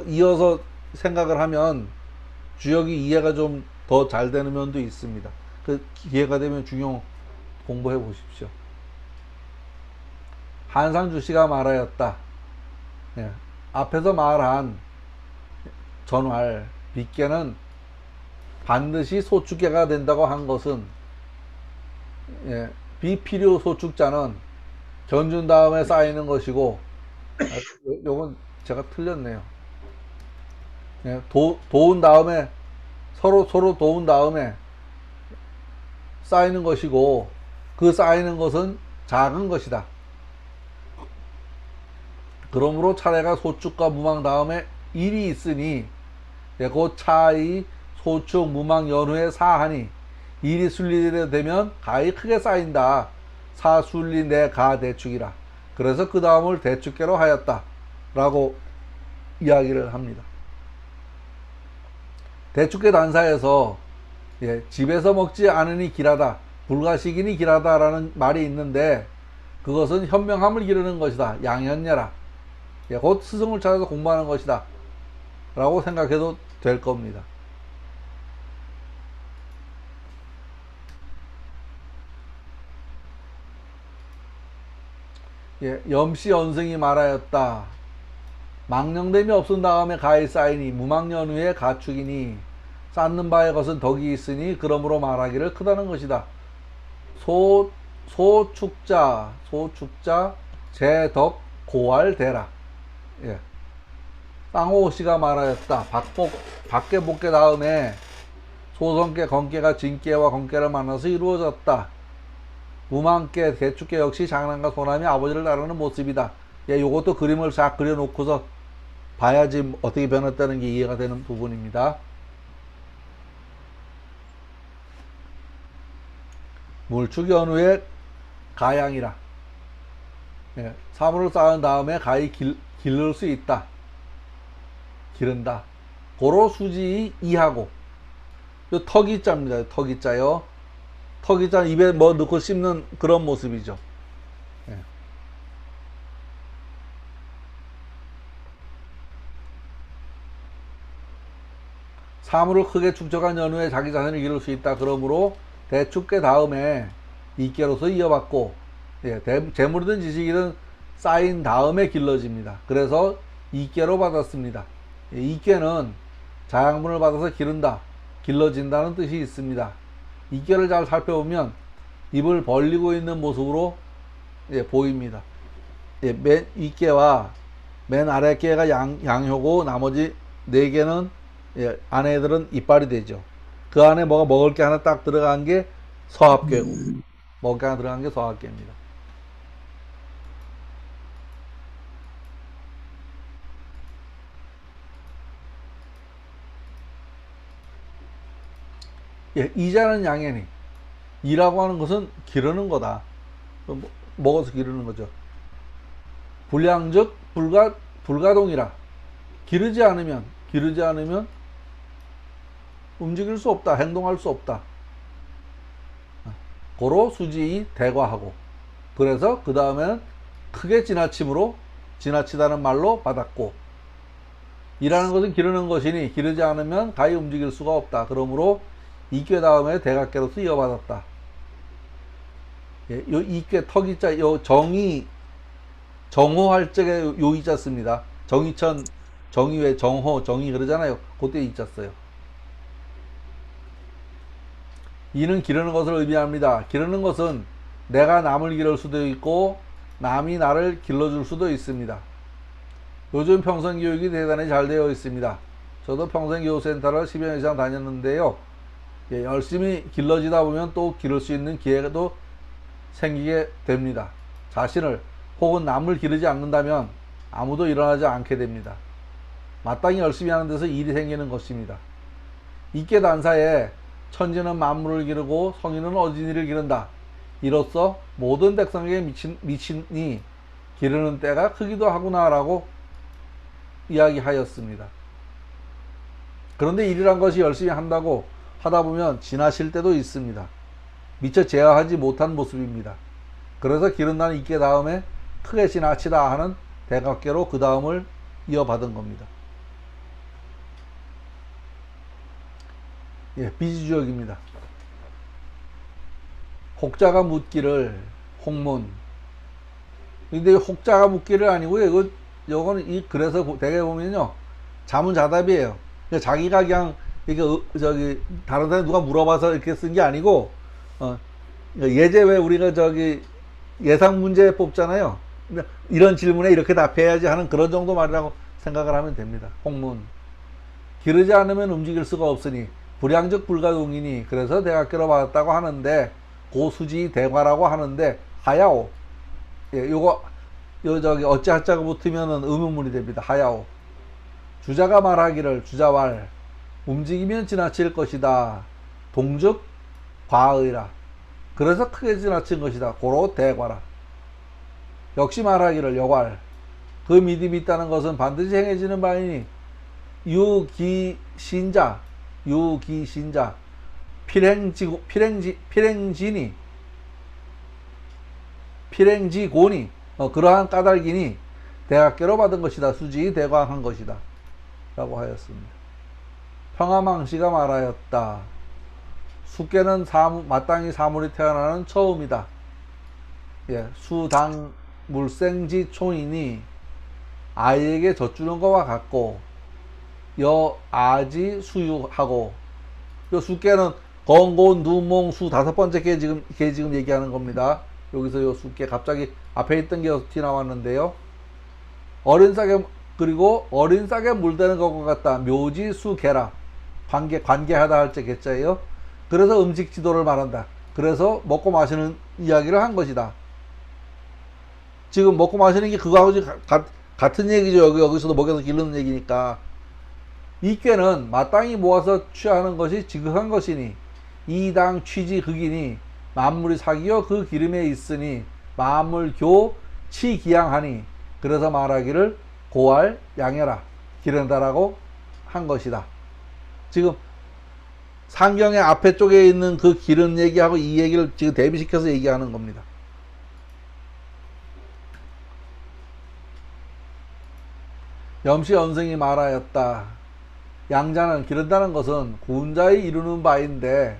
S1: 이어서 생각을 하면 주역이 이해가 좀 더 잘 되는 면도 있습니다. 그 기회가 되면 중용 공부해 보십시오. 한상주 씨가 말하였다. 예, 앞에서 말한 전활, 빗개는 반드시 소축계가 된다고 한 것은, 예, 비필요 소축자는 견준 다음에 쌓이는 것이고, 요건 제가 틀렸네요. 예, 도운 다음에, 서로 도운 다음에 쌓이는 것이고, 그 쌓이는 것은 작은 것이다. 그러므로 차례가 소축과 무망 다음에 일이 있으니, 곧 차의 소축 무망 연후에 사하니, 일이 순리되려 되면 가히 크게 쌓인다. 사순리 내가 대축이라. 그래서 그 다음을 대축계로 하였다. 라고 이야기를 합니다. 대축계 단사에서, 예, 집에서 먹지 않으니 길하다, 불가식이니 길하다 라는 말이 있는데, 그것은 현명함을 기르는 것이다. 양현녀라. 예, 곧 스승을 찾아서 공부하는 것이다. 라고 생각해도 될 겁니다. 예, 염씨 연승이 말하였다. 망령됨이 없은 다음에 가히 쌓이니 무망연후에 가축이니 쌓는 바의 것은 덕이 있으니 그러므로 말하기를 크다는 것이다. 소축자 제덕 고할대라. 예. 쌍호씨가 말하였다. 박계복계 다음에 소성계 건계가 진계와 건계를 만나서 이루어졌다. 무망계 개축계 역시 장남과 소남이 아버지를 따르는 모습이다. 예, 요것도 그림을 쫙 그려놓고서 봐야지 어떻게 변했다는 게 이해가 되는 부분입니다. 물축 연후에 가양이라. 예, 사물을 쌓은 다음에 가히 기를 수 있다. 기른다. 고로 수지 이하고. 요 턱이자입니다. 턱이자요. 턱이자 입에 뭐 넣고 씹는 그런 모습이죠. 예. 사물을 크게 축적한 연후에 자기 자신을 기를 수 있다. 그러므로 대축계 다음에 이계로서 이어받고, 예, 재물이든 지식이든 쌓인 다음에 길러집니다. 그래서 이계로 받았습니다. 예, 이계는 자양분을 받아서 기른다, 길러진다는 뜻이 있습니다. 이계를 잘 살펴보면 입을 벌리고 있는 모습으로, 예, 보입니다. 예, 맨 윗계와 맨 아래 계가 양효고 나머지 네 개는, 예, 안에 애들은 이빨이 되죠. 그 안에 뭐가 먹을 게 하나 딱 들어간 게 서합계고, 먹을 게 하나 들어간 게 서합계입니다. 예, 이자는 양해니. 이라고 하는 것은 기르는 거다. 먹어서 기르는 거죠. 불량즉 불가동이라. 기르지 않으면 움직일 수 없다. 행동할 수 없다. 고로 수지이 대과하고. 그래서 그 다음에는 크게 지나치다는 말로 받았고. 이라는 것은 기르는 것이니 기르지 않으면 가히 움직일 수가 없다. 그러므로 이괴 다음에 대각계로서 이어받았다. 예, 요 이괴 턱이자 요 정호할 적에 요 이자 씁니다. 정의천 정의회 정호 정의 그러잖아요. 그때 이자 써요. 이는 기르는 것을 의미합니다. 기르는 것은 내가 남을 기를 수도 있고 남이 나를 길러줄 수도 있습니다. 요즘 평생교육이 대단히 잘 되어 있습니다. 저도 평생교육센터를 10여 년 이상 다녔는데요. 예, 열심히 길러지다 보면 또 기를 수 있는 기회도 생기게 됩니다. 자신을 혹은 남을 기르지 않는다면 아무도 일어나지 않게 됩니다. 마땅히 열심히 하는 데서 일이 생기는 것입니다. 이께 단사에 천지는 만물을 기르고 성인은 어진이를 기른다. 이로써 모든 백성에게 미친이 기르는 때가 크기도 하구나라고 이야기하였습니다. 그런데 일이란 것이 열심히 한다고 하다 보면 지나칠 때도 있습니다. 미처 제어하지 못한 모습입니다. 그래서 기른다는 이께 다음에 크게 지나치다 하는 대각계로 그 다음을 이어받은 겁니다. 예, 비지주역입니다. 혹자가 묻기를 혹문. 근데 혹자가 묻기를 아니고요. 요거는 그래서 대개 보면요, 자문자답이에요. 자기가 그냥 이게 다른 사람 누가 물어봐서 이렇게 쓴 게 아니고, 예제 왜 우리가 예상 문제 뽑잖아요. 이런 질문에 이렇게 답해야지 하는 그런 정도 말이라고 생각을 하면 됩니다. 혹문. 기르지 않으면 움직일 수가 없으니 불량적 불가동이니, 그래서 대각계로 받았다고 하는데, 고수지 대과라고 하는데, 하야오. 예, 어찌하자가 붙으면은 의문문이 됩니다. 하야오. 주자가 말하기를, 주자왈. 움직이면 지나칠 것이다. 동즉 과의라. 그래서 크게 지나친 것이다. 고로 대과라. 역시 말하기를, 여괄. 그 믿음이 있다는 것은 반드시 행해지는 바이니, 유기신자, 필행지고니, 그러한 까닭이니 대각계로 받은 것이다. 수지 대과한 것이다. 라고 하였습니다. 평화망씨가 말하였다. 숙계는 마땅히 사물이 태어나는 처음이다. 예, 수당 물생지촌이니 아이에게 젖주는 것과 같고 여아지 수유하고 요 수께는 건곤 누몽 수 다섯 번째 게 지금 얘기하는 겁니다. 여기서 요 수께 갑자기 앞에 있던 게 티 나왔는데요. 어린 싹에 그리고 어린 싹에 물대는 것과 같다. 묘지 수개라 관계하다 할 때 개자예요. 그래서 음식 지도를 말한다. 그래서 먹고 마시는 이야기를 한 것이다. 지금 먹고 마시는 게 그거하고 같은 얘기죠. 여기서도 먹여서 기르는 얘기니까. 이 꾀는 마땅히 모아서 취하는 것이 지극한 것이니 이당 취지 극이니 만물이 사기여 그 기름에 있으니 만물교 치기양하니 그래서 말하기를 고할 양해라 기른다라고 한 것이다. 지금 상경의 앞에 쪽에 있는 그 기른 얘기하고 이 얘기를 지금 대비시켜서 얘기하는 겁니다. 염시 언승이 말하였다. 양자는 기른다는 것은 구운자의 이루는 바인데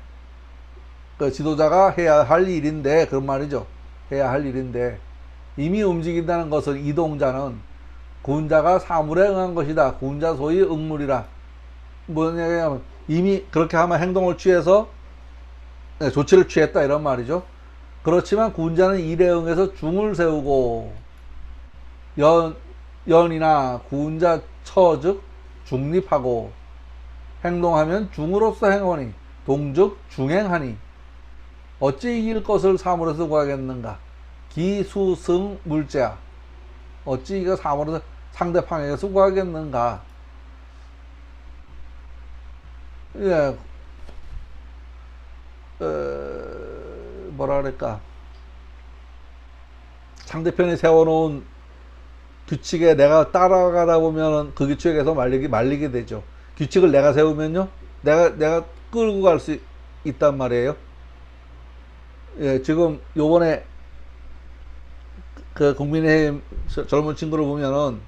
S1: 그 지도자가 해야 할 일인데 그런 말이죠. 해야 할 일인데 이미 움직인다는 것은 이동자는 구운자가 사물에 응한 것이다. 구운자 소위 응물이라. 무슨 얘기냐면 이미 그렇게 하면 행동을 취해서 조치를 취했다 이런 말이죠. 그렇지만 구운자는 일에 응해서 중을 세우고 연이나 구운자 처즉 중립하고 행동하면 중으로서 행하니 동즉 중행하니 어찌 이길 것을 사물에서 구하겠는가. 기수승 물제야. 어찌 이거 사물에서 상대방에게서 구하겠는가. 예, 뭐라 그럴까. 상대편이 세워놓은 규칙에 내가 따라가다 보면 그 규칙에서 말리게 되죠. 규칙을 내가 세우면요, 내가 끌고 갈 수 있단 말이에요. 예, 지금 요번에 그 국민의힘 젊은 친구를 보면은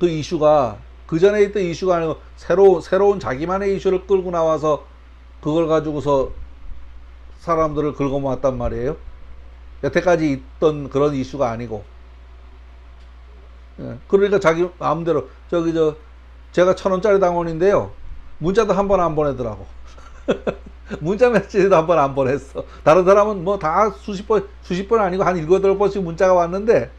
S1: 그 이슈가 그 전에 있던 이슈가 아니고 새로운 자기만의 이슈를 끌고 나와서 그걸 가지고서 사람들을 긁어모았단 말이에요. 여태까지 있던 그런 이슈가 아니고. 예, 그러니까 자기 마음대로 제가 1,000원짜리 당원인데요. 문자도 한 번 안 보내더라고. 문자 메시지도 한 번 안 보냈어. 다른 사람은 뭐 다 수십 번 아니고 한 7, 8번씩 문자가 왔는데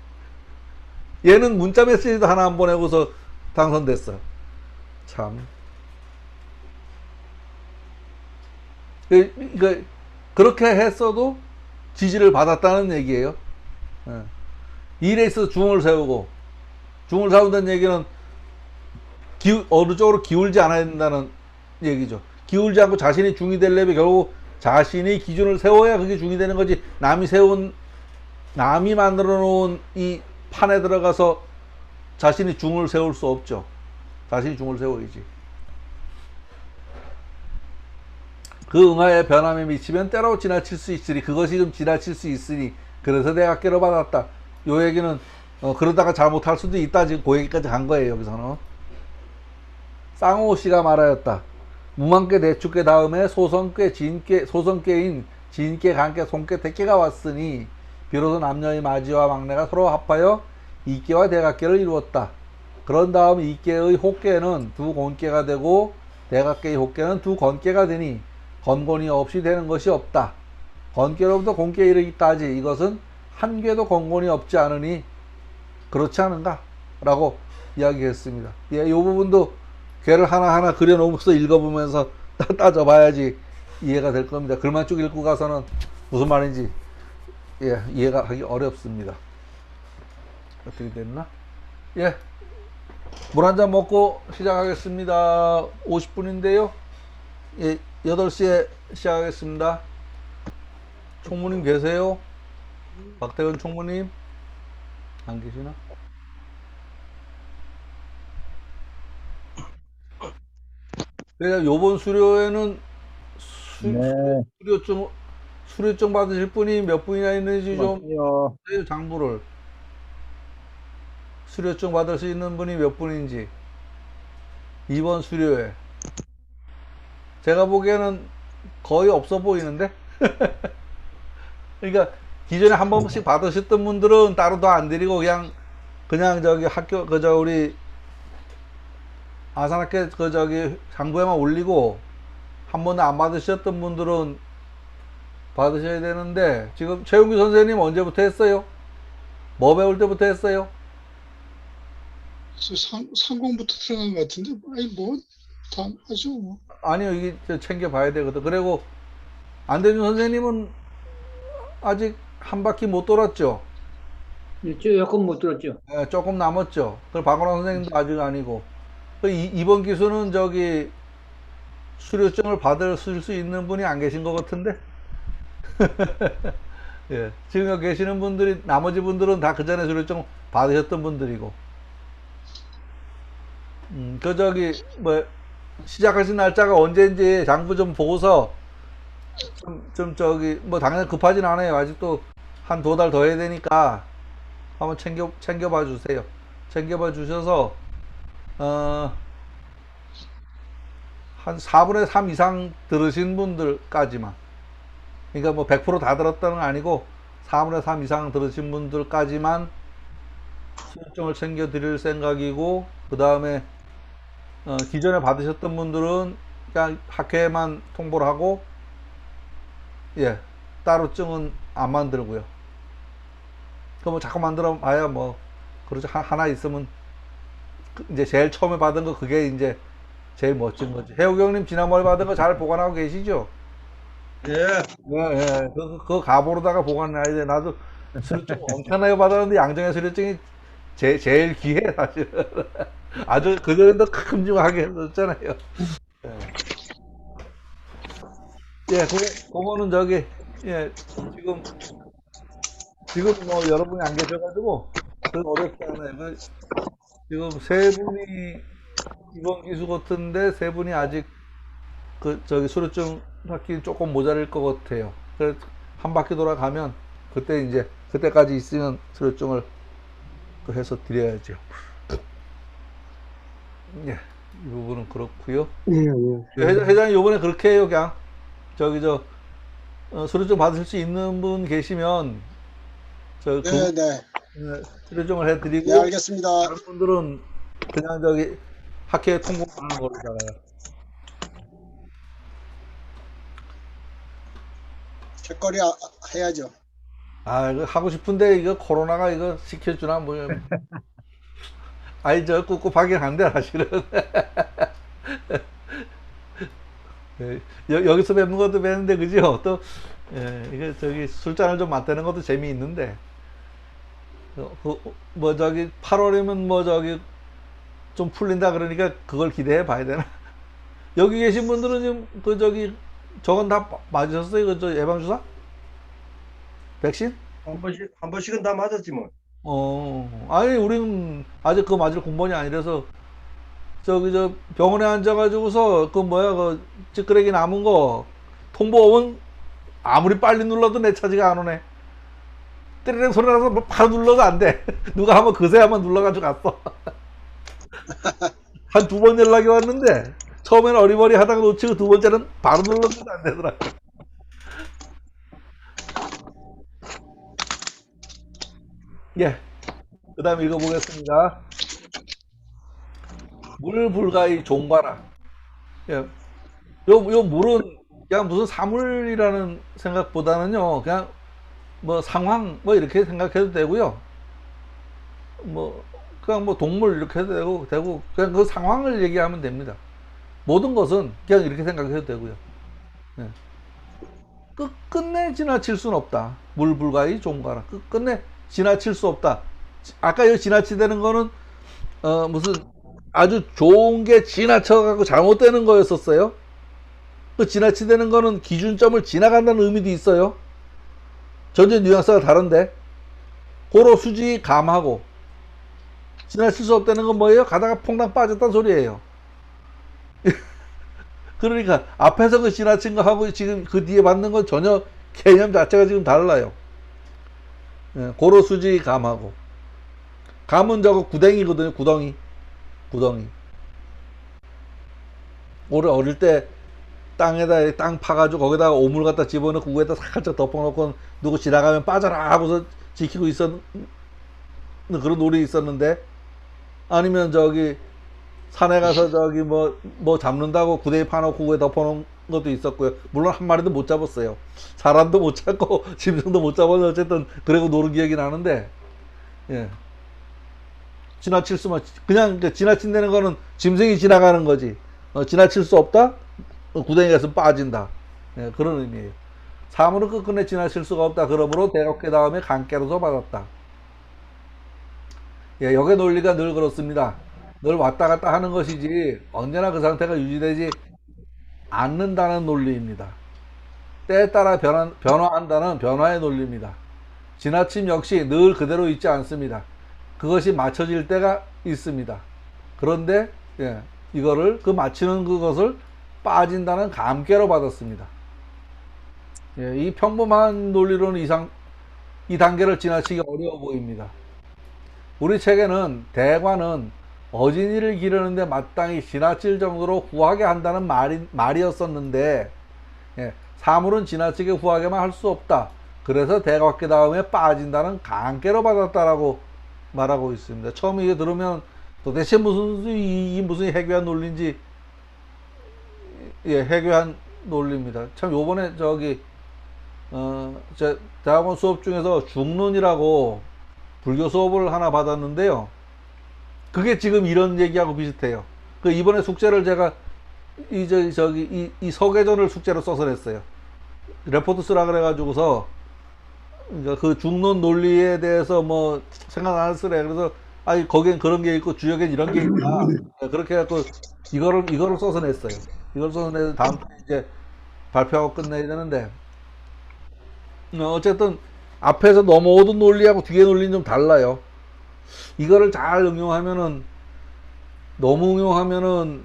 S1: 얘는 문자 메시지도 하나 안 보내고서 당선됐어. 참. 그렇게 했어도 지지를 받았다는 얘기예요. 예. 일에 있어서 중을 세운다는 얘기는 어느 쪽으로 기울지 않아야 된다는 얘기죠. 기울지 않고 자신이 중이 되려면 결국 자신이 기준을 세워야 그게 중이 되는 거지. 남이 만들어 놓은 이 판에 들어가서 자신이 중을 세울 수 없죠. 자신이 중을 세워야지. 그 응하의 변함에 미치면 때로 지나칠 수 있으니 그것이 좀 지나칠 수 있으니 그래서 내가 깨러받았다. 요 얘기는 그러다가 잘못할 수도 있다. 지금 그 얘기까지 간 거예요. 여기서는 쌍호 씨가 말하였다. 무망께 대축께 다음에 소성께인 진께 간께 손께 대께가 왔으니 비로소 남녀의 마지와 막내가 서로 합하여 이께와 대각께를 이루었다. 그런 다음 이께의 혹께는 두 곤께가 되고 대각께의 혹께는 두 건께가 되니 건곤이 없이 되는 것이 없다. 건께로부터 곤께에 이르기까지 이것은 한 궤도 건곤이 없지 않으니 그렇지 않은가? 라고 이야기했습니다. 예, 이 부분도 궤를 하나하나 그려놓으면서 읽어보면서 따져봐야지 이해가 될 겁니다. 글만 쭉 읽고 가서는 무슨 말인지 이해가 하기 어렵습니다. 어떻게 됐나? 예, 물 한 잔 먹고 시작하겠습니다. 50분인데요. 예, 8시에 시작하겠습니다. 총무님 계세요? 박태근 총무님? 안 계시나? 그래서 요번 수료에는
S5: 네,
S1: 수료증 받으실 분이 몇 분이나 있는지 좀
S5: 맞아요.
S1: 보세요, 장부를. 수료증 받을 수 있는 분이 몇 분인지. 이번 수료에. 제가 보기에는 거의 없어 보이는데? 그러니까 기존에 한 번씩 받으셨던 분들은 따로 더 안 드리고 그냥 저기 학교 그저 우리 아산학교 그 저기 장부에만 올리고 한 번도 안 받으셨던 분들은 받으셔야 되는데 지금 최용규 선생님 언제부터 했어요? 뭐 배울 때부터 했어요?
S2: 상공부터 들어간 것 같은데, 아니, 뭐, 다 하죠, 뭐.
S1: 아니요, 이게 챙겨봐야 되거든. 그리고 안대준 선생님은 아직 한 바퀴 못 돌았죠?
S5: 조금 못 들었죠.
S1: 예, 조금 남았죠. 그리고 박원호 선생님도 아직 아니고. 이번 기수는 저기 수료증을 받으실 수 있는 분이 안 계신 것 같은데? 예, 지금 여기 계시는 분들이, 나머지 분들은 다 그 전에 수료증 받으셨던 분들이고. 그 저기, 뭐, 시작하신 날짜가 언제인지 장부 좀 보고서 좀 저기, 뭐, 당연히 급하진 않아요. 아직도 한 2달 더 해야 되니까 한번 챙겨봐 주세요. 챙겨봐 주셔서, 한 4분의 3 이상 들으신 분들까지만. 그러니까 뭐 100%다 들었다는 건 아니고 4분의 3 이상 들으신 분들까지만 수료증을 챙겨 드릴 생각이고, 그 다음에 기존에 받으셨던 분들은 그냥 학회에만 통보를 하고, 예, 따로 증은 안 만들고요. 그 뭐 자꾸 만들어 봐야 뭐 그렇죠. 하나 있으면 이제 제일 처음에 받은 거 그게 이제 제일 멋진 거지. 해욱이 형님 지난번에 받은 거 잘 보관하고 계시죠?
S6: 예.
S1: 예. 그거 가보로다가 보관해야 돼. 나도 수료증 엄청나게 받았는데 양정의 수료증이 제일 귀해 사실. 아주 그전에도 큼직하게 했었잖아요. 예, 그거는 저기 예 지금 뭐 여러분이 안 계셔가지고 그 어렵지 않아요. 지금 3분이 이번 기수 같은데 3분이 아직 그 저기 수료증 받기 조금 모자랄 것 같아요. 그래서 한 바퀴 돌아가면 그때까지 있으면 수료증을 또 해서 드려야죠. 예, 이 부분은 그렇고요. 회장님 이번에 그렇게 해요. 그냥 저기 수료증 받으실 수 있는 분 계시면
S2: 네.
S1: 수료증을 해드리고,
S2: 네, 알겠습니다.
S1: 다른 분들은 그냥 저기 학회에 통보하는 걸로다가요.
S2: 책거리 해야죠.
S1: 아, 이거 하고 싶은데 이거 코로나가 이거 시켜주나 뭐. 아니 저 꿉꿉하긴 한데 사실은. 예, 여기서 뵙는 것도 뵙는데 그죠? 또 이거 저기 술잔을 좀 맞대는 것도 재미있는데. 뭐 저기 8월이면 뭐 저기 좀 풀린다 그러니까 그걸 기대해 봐야 되나? 여기 계신 분들은 지금 그 저기 저건 다 맞으셨어요? 그 저 예방주사? 백신?
S6: 한 번씩은 다 맞았지 뭐.
S1: 아니 우리는 아직 그거 맞을 공번이 아니라서 저기 저 병원에 앉아가지고서 그 뭐야 그 찌끄레기 남은 거 통보 오면 아무리 빨리 눌러도 내 차지가 안 오네. 띠리링 소리 나서 뭐 바로 눌러도 안 돼. 누가 한번 그새 한번 눌러가지고 갔어. 한 2번 연락이 왔는데 처음에는 어리버리 하다가 놓치고 2번째는 바로 눌렀는데 안 되더라. 예. 그 다음 읽어보겠습니다. 물 불가의 종과라. 예. 요 물은 그냥 무슨 사물이라는 생각보다는요, 그냥 뭐 상황 뭐 이렇게 생각해도 되고요. 뭐 그냥 뭐 동물 이렇게 해도 되고 그냥 그 상황을 얘기하면 됩니다. 모든 것은 그냥 이렇게 생각해도 되고요. 예. 끝내 지나칠 수는 없다. 물 불가의 종과라. 끝내 지나칠 수 없다. 아까 여기 지나치다는 거는 무슨 아주 좋은 게 지나쳐가고 잘못되는 거였었어요. 그 지나치다는 거는 기준점을 지나간다는 의미도 있어요. 전혀 뉘앙스가 다른데 고로 수지 감하고 지나칠 수 없다는 건 뭐예요? 가다가 퐁당 빠졌다는 소리예요. 그러니까 앞에서 그 지나친 거 하고 지금 그 뒤에 받는 건 전혀 개념 자체가 지금 달라요. 고로 수지 감하고 감은 저거 구덩이거든요. 구덩이. 올해 어릴 때 땅에다 땅 파가지고 거기다가 오물 갖다 집어넣고 위에다 살짝 덮어놓고 누구 지나가면 빠져라 하고서 지키고 있었는 그런 놀이 있었는데, 아니면 저기 산에 가서 저기 뭐 잡는다고 구데기 파놓고 위에 덮어놓은 것도 있었고요. 물론 한 마리도 못 잡았어요. 사람도 못 잡고 짐승도 못 잡아서 어쨌든 그러고 노는 기억이 나는데, 예. 지나칠 수만, 그냥 이제 지나친다는 거는 짐승이 지나가는 거지. 지나칠 수 없다? 구덩이 가서 빠진다. 예, 그런 의미예요. 사물은 끝끝내 지나칠 수가 없다. 그러므로 대각계 다음에 강깨로서 받았다. 예, 역의 논리가 늘 그렇습니다. 늘 왔다 갔다 하는 것이지 언제나 그 상태가 유지되지 않는다는 논리입니다. 때에 따라 변화한다는 변화의 논리입니다. 지나침 역시 늘 그대로 있지 않습니다. 그것이 맞춰질 때가 있습니다. 그런데 예, 이거를 그 맞추는 그것을 빠진다는 감깨로 받았습니다. 예, 이 평범한 논리로는 이 단계를 지나치기 어려워 보입니다. 우리 책에는 대과는 어진이를 기르는데 마땅히 지나칠 정도로 후하게 한다는 말이었었는데, 예, 사물은 지나치게 후하게만 할 수 없다. 그래서 대각계 다음에 빠진다는 강깨로 받았다라고 말하고 있습니다. 처음 이게 들으면 도대체 무슨 해괴한 논리인지, 예, 해괴한 논리입니다. 참 요번에 저기 제 대학원 수업 중에서 중론이라고 불교 수업을 하나 받았는데요. 그게 지금 이런 얘기하고 비슷해요. 그 이번에 숙제를 제가 이 서계전을 숙제로 써서 냈어요. 레포트 쓰라 그래가지고서 그러니까 그 중론 논리에 대해서 뭐 생각 안 쓰래. 그래서 아니 거기엔 그런 게 있고 주역엔 이런 게 있다. 그렇게 해갖고 이거를 써서 냈어요. 이걸 써서 내서 다음 주에 이제 발표하고 끝내야 되는데, 어쨌든 앞에서 넘어오던 논리하고 뒤에 논리는 좀 달라요. 이거를 잘 응용하면은, 너무 응용하면은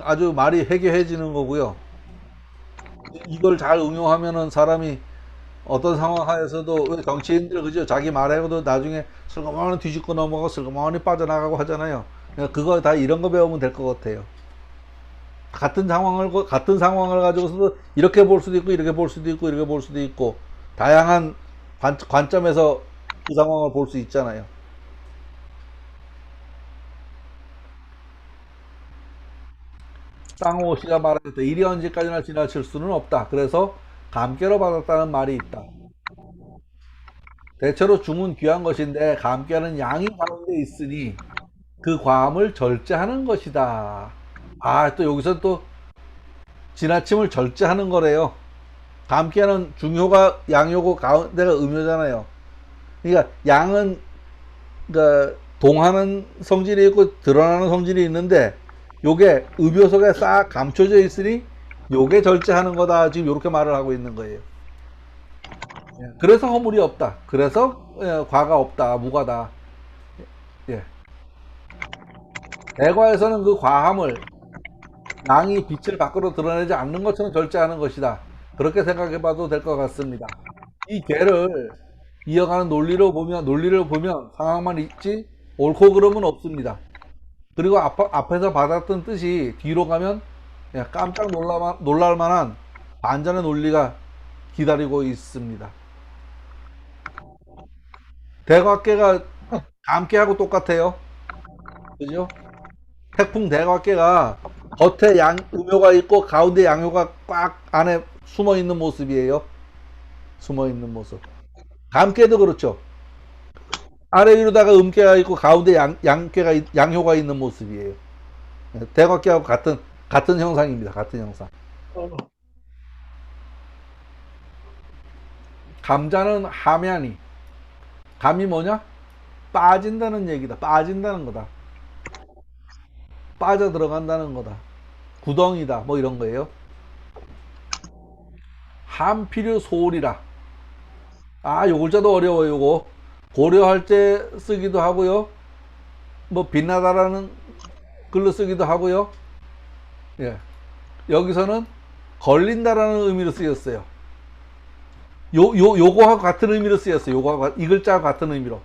S1: 아주 말이 해괴해지는 거고요. 이걸 잘 응용하면은 사람이 어떤 상황 하에서도, 왜 정치인들 그죠? 자기 말해도 나중에 슬그머니 뒤집고 넘어가고 슬그머니 빠져나가고 하잖아요. 그러니까 그거 다 이런 거 배우면 될 것 같아요. 같은 상황을 가지고서도 이렇게 볼 수도 있고, 이렇게 볼 수도 있고, 이렇게 볼 수도 있고, 다양한 관점에서 그 상황을 볼 수 있잖아요. 쌍호 씨가 말했다. 일이 언제까지나 지나칠 수는 없다. 그래서 감깨로 받았다는 말이 있다. 대체로 중은 귀한 것인데 감깨는 양이 가운데 있으니 그 과함을 절제하는 것이다. 아, 또 여기서 또 지나침을 절제하는 거래요. 감깨는 중효가 양효고 가운데가 음효잖아요. 그러니까 양은 그러니까 동하는 성질이 있고 드러나는 성질이 있는데, 요게 음효 속에 싹 감춰져 있으니 요게 절제하는 거다. 지금 이렇게 말을 하고 있는 거예요. 그래서 허물이 없다. 그래서 과가 없다. 무과다. 예. 대과에서는 그 과함을 양이 빛을 밖으로 드러내지 않는 것처럼 절제하는 것이다. 그렇게 생각해 봐도 될 것 같습니다. 이 개를 이어가는 논리를 보면 상황만 있지 옳고 그름은 없습니다. 그리고 앞에서 받았던 뜻이 뒤로 가면 깜짝 놀랄 만한 반전의 논리가 기다리고 있습니다. 대각계가 감깨하고 똑같아요. 그죠? 태풍 대각계가 겉에 음효가 있고 가운데 양효가 꽉 안에 숨어 있는 모습이에요. 숨어 있는 모습. 감깨도 그렇죠. 아래 위로다가 음깨가 있고 가운데 양효가 있는 모습이에요. 대각계하고 같은 형상입니다. 같은 형상. 감자는 하면이. 감이 뭐냐? 빠진다는 얘기다. 빠진다는 거다. 빠져 들어간다는 거다. 구덩이다. 뭐 이런 거예요. 함필요 소울이라. 아, 요 글자도 어려워요. 요거 고려할 때 쓰기도 하고요. 뭐 빛나다라는 글로 쓰기도 하고요. 예. 여기서는 걸린다라는 의미로 쓰였어요. 요거하고 같은 의미로 쓰였어요. 이 글자하고 같은 의미로.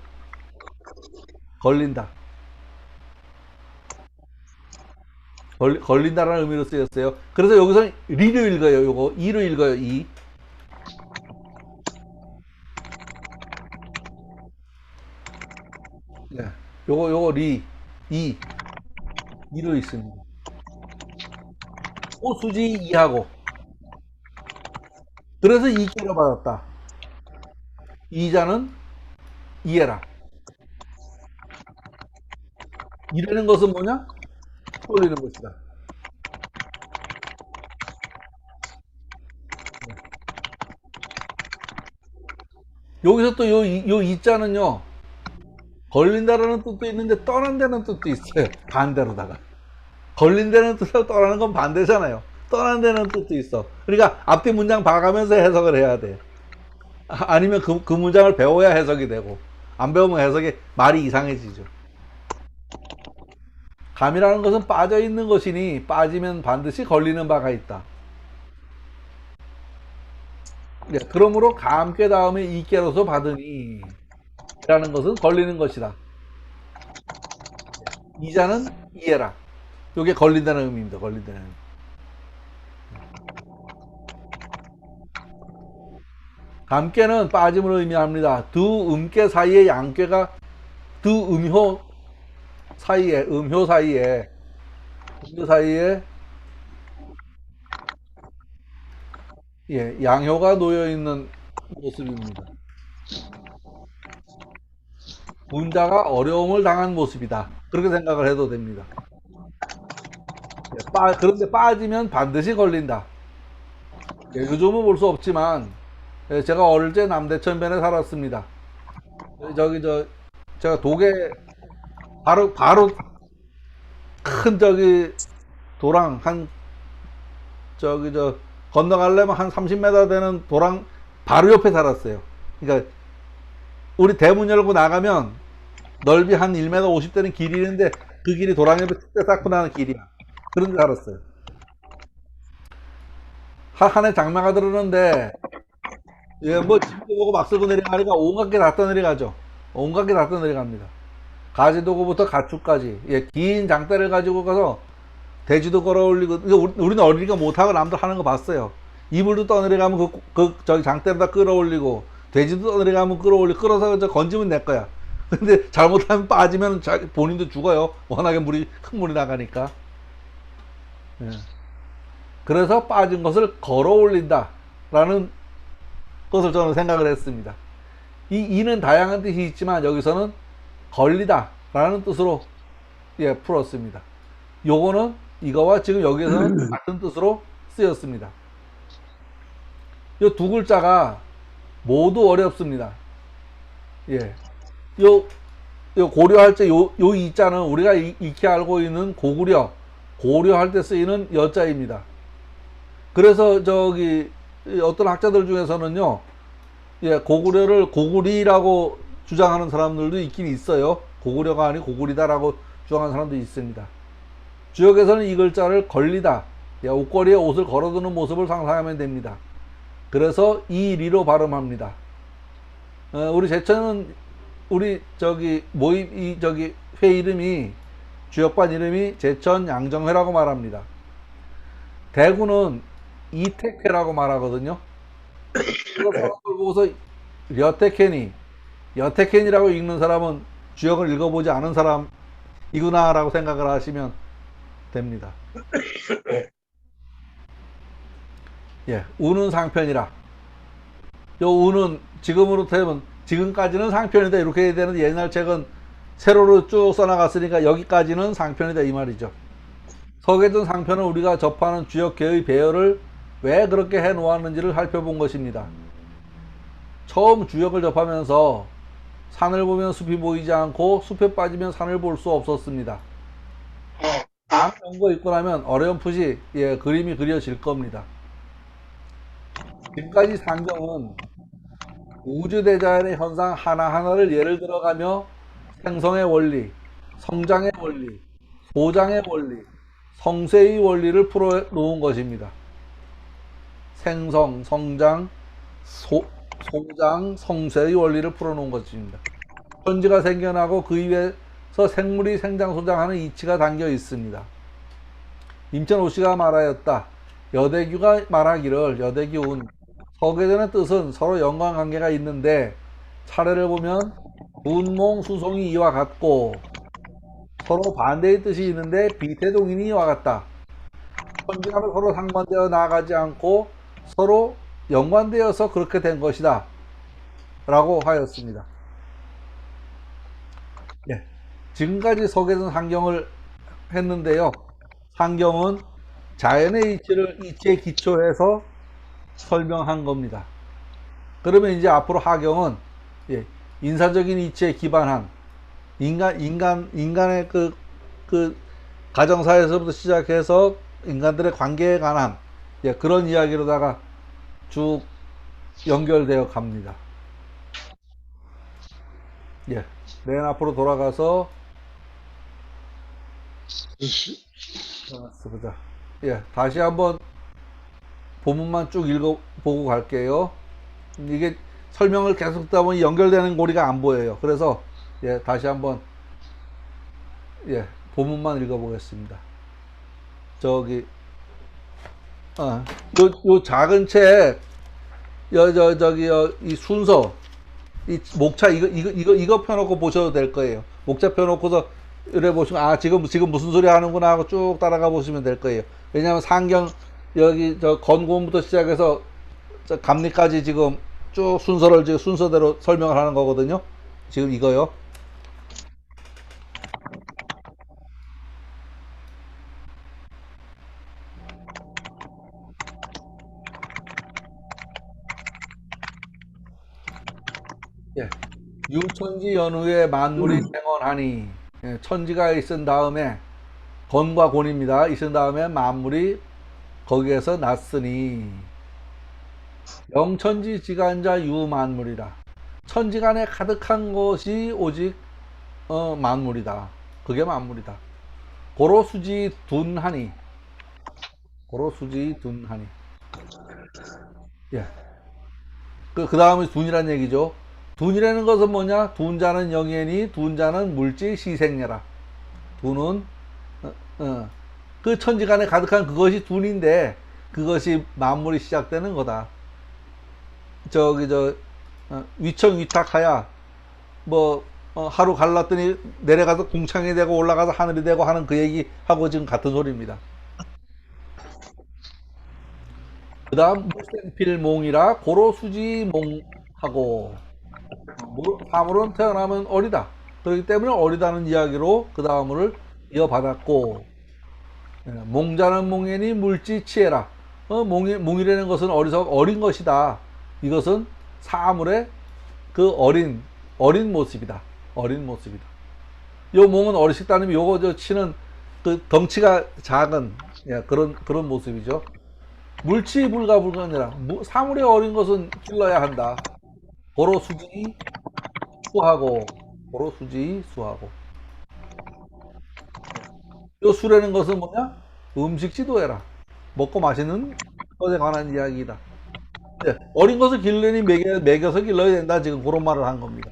S1: 걸린다. 걸린다라는 의미로 쓰였어요. 그래서 여기서 리로 읽어요. 요거 이로 읽어요. 이. 네. 요거 리, 이로 있습니다. 소수지 이하고. 그래서 이께로 받았다. 이자는 이해라. 이라는 것은 뭐냐? 돌리는 것이다. 여기서 또 요 이자는요, 걸린다라는 뜻도 있는데 떠난다는 뜻도 있어요. 반대로다가. 걸린다는 뜻하고 떠나는 건 반대잖아요. 떠난다는 뜻도 있어. 그러니까 앞뒤 문장 봐가면서 해석을 해야 돼. 아니면 그 문장을 배워야 해석이 되고, 안 배우면 해석이 말이 이상해지죠. 감이라는 것은 빠져 있는 것이니 빠지면 반드시 걸리는 바가 있다. 네, 그러므로 감께 다음에 이께로서 받으니 라는 것은 걸리는 것이다. 이자는 이해라. 이게 걸린다는 의미입니다. 걸린다는 의미. 감께는 빠짐을 의미합니다. 두 음께 사이에 양께가 두 음효 사이에 예, 양효가 놓여 있는 모습입니다. 문자가 어려움을 당한 모습이다. 그렇게 생각을 해도 됩니다. 예, 그런데 빠지면 반드시 걸린다. 예, 요즘은 볼 수 없지만, 예, 제가 어릴 때 남대천변에 살았습니다. 제가 독에 바로 큰 도랑 건너가려면 한 30m 되는 도랑 바로 옆에 살았어요. 그러니까 우리 대문 열고 나가면 넓이 한 1m 50 되는 길이 있는데 그 길이 도랑 옆에 툭 쌓고 나는 길이야. 그런 데 살았어요. 한 해 장마가 들었는데, 예, 뭐 집도 보고 막 쓰고 내려가니까 온갖 게 다 떠내려가죠. 온갖 게 다 떠내려갑니다. 가지도구부터 가축까지, 예, 긴 장대를 가지고 가서 돼지도 끌어올리고, 우리는 어리니까 못하고 남들 하는 거 봤어요. 이불도 떠내려가면 저기 장대를 다 끌어올리고, 돼지도 떠내려가면 끌어서 건지면 내 거야. 근데 잘못하면 빠지면 본인도 죽어요. 워낙에 큰 물이 나가니까. 예. 그래서 빠진 것을 걸어 올린다 라는 것을 저는 생각을 했습니다. 이는 다양한 뜻이 있지만 여기서는 걸리다 라는 뜻으로, 예, 풀었습니다. 요거는 이거와 지금 여기에서는 같은 뜻으로 쓰였습니다. 요 두 글자가 모두 어렵습니다. 예. 요 고려할 때 요 이자는 우리가 익히 알고 있는 고려할 때 쓰이는 여자입니다. 그래서 어떤 학자들 중에서는요, 예, 고구려를 고구리라고 주장하는 사람들도 있긴 있어요. 고구려가 아니고 고구리다라고 주장하는 사람도 있습니다. 주역에서는 이 글자를 걸리다, 예, 옷걸이에 옷을 걸어두는 모습을 상상하면 됩니다. 그래서 이 리로 발음합니다. 우리 제천은 회 이름이, 주역반 이름이 제천 양정회라고 말합니다. 대구는 이택회라고 말하거든요. 그래서 사람들 보고서 여택회니라고 읽는 사람은 주역을 읽어보지 않은 사람이구나 라고 생각을 하시면 됩니다. 예, 우는 상편이라. 요 우는 지금까지는 상편이다 이렇게 해야 되는데, 옛날 책은 세로로 쭉 써나갔으니까 여기까지는 상편이다 이 말이죠. 서계전 상편은 우리가 접하는 주역계의 배열을 왜 그렇게 해 놓았는지를 살펴본 것입니다. 처음 주역을 접하면서 산을 보면 숲이 보이지 않고 숲에 빠지면 산을 볼 수 없었습니다. 다음 연거 읽고 나면 어렴풋이, 예, 그림이 그려질 겁니다. 지금까지 상경은 우주대자연의 현상 하나하나를 예를 들어가며 생성의 원리, 성장의 원리, 소장의 원리, 성세의 원리를 풀어놓은 것입니다. 생성, 성장, 소장, 성세의 원리를 풀어놓은 것입니다. 천지가 생겨나고 그 위에서 생물이 생장, 소장하는 이치가 담겨 있습니다. 임천오씨가 말하였다. 여대규가 말하기를 여대규은 서계전의 뜻은 서로 연관관계가 있는데 차례를 보면 분몽 수송이 이와 같고 서로 반대의 뜻이 있는데 비태동인이 이와 같다. 천지간은 서로 상반되어 나아가지 않고 서로 연관되어서 그렇게 된 것이다. 라고 하였습니다. 예, 지금까지 서계전 상경을 했는데요. 상경은 자연의 이치에 기초해서 설명한 겁니다. 그러면 이제 앞으로 하경은 예, 인사적인 이치에 기반한 인간의 그 가정사에서부터 시작해서 인간들의 관계에 관한 예, 그런 이야기로다가 쭉 연결되어 갑니다. 예, 맨 앞으로 돌아가서 보자. 예, 다시 한번 본문만 쭉 읽어보고 갈게요. 이게 설명을 계속 듣다 보니 연결되는 고리가 안 보여요. 그래서 예, 다시 한번 예, 본문만 읽어보겠습니다. 저기 요 작은 책 이 순서 이 목차 이거 펴놓고 보셔도 될 거예요. 목차 펴놓고서 이래 보시면 아 지금 무슨 소리 하는구나 하고 쭉 따라가 보시면 될 거예요. 왜냐하면 상경 여기 저 건고문부터 시작해서 저 감리까지 지금 쭉 순서를 지금 순서대로 설명을 하는 거거든요. 지금 이거요. 예. 유천지 연후에 만물이 생원하니 예, 천지가 있은 다음에 건과 곤입니다. 있은 다음에 만물이 거기에서 났으니 영천지 지간자 유만물이라. 천지간에 가득한 것이 오직 만물이다. 그게 만물이다. 고로수지 둔하니 예. 그 다음에 둔이란 얘기죠. 둔이라는 것은 뭐냐? 둔자는 영예니 둔자는 물질 시생녀라. 둔은 그 천지간에 가득한 그것이 둔인데 그것이 만물이 시작되는 거다. 위청 위탁하야 뭐 하루 갈랐더니 내려가서 궁창이 되고 올라가서 하늘이 되고 하는 그 얘기하고 지금 같은 소리입니다. 그 다음 물생필몽이라 고로수지몽하고 사물은 태어나면 어리다. 그렇기 때문에 어리다는 이야기로 그 다음을 이어받았고 몽자는 몽예니 물지치해라. 몽이라는 것은 어린 것이다. 이것은 사물의 그 어린 모습이다. 요 몽은 어리식다는 요거 저 치는 그 덩치가 작은 예, 그런 모습이죠. 물치불가불가 아니라 사물의 어린 것은 길러야 한다. 고로수지 수하고 요 수라는 것은 뭐냐? 음식 지도해라. 먹고 마시는 것에 관한 이야기다. 네, 어린 것을 길러니 먹여서 길러야 된다. 지금 그런 말을 한 겁니다.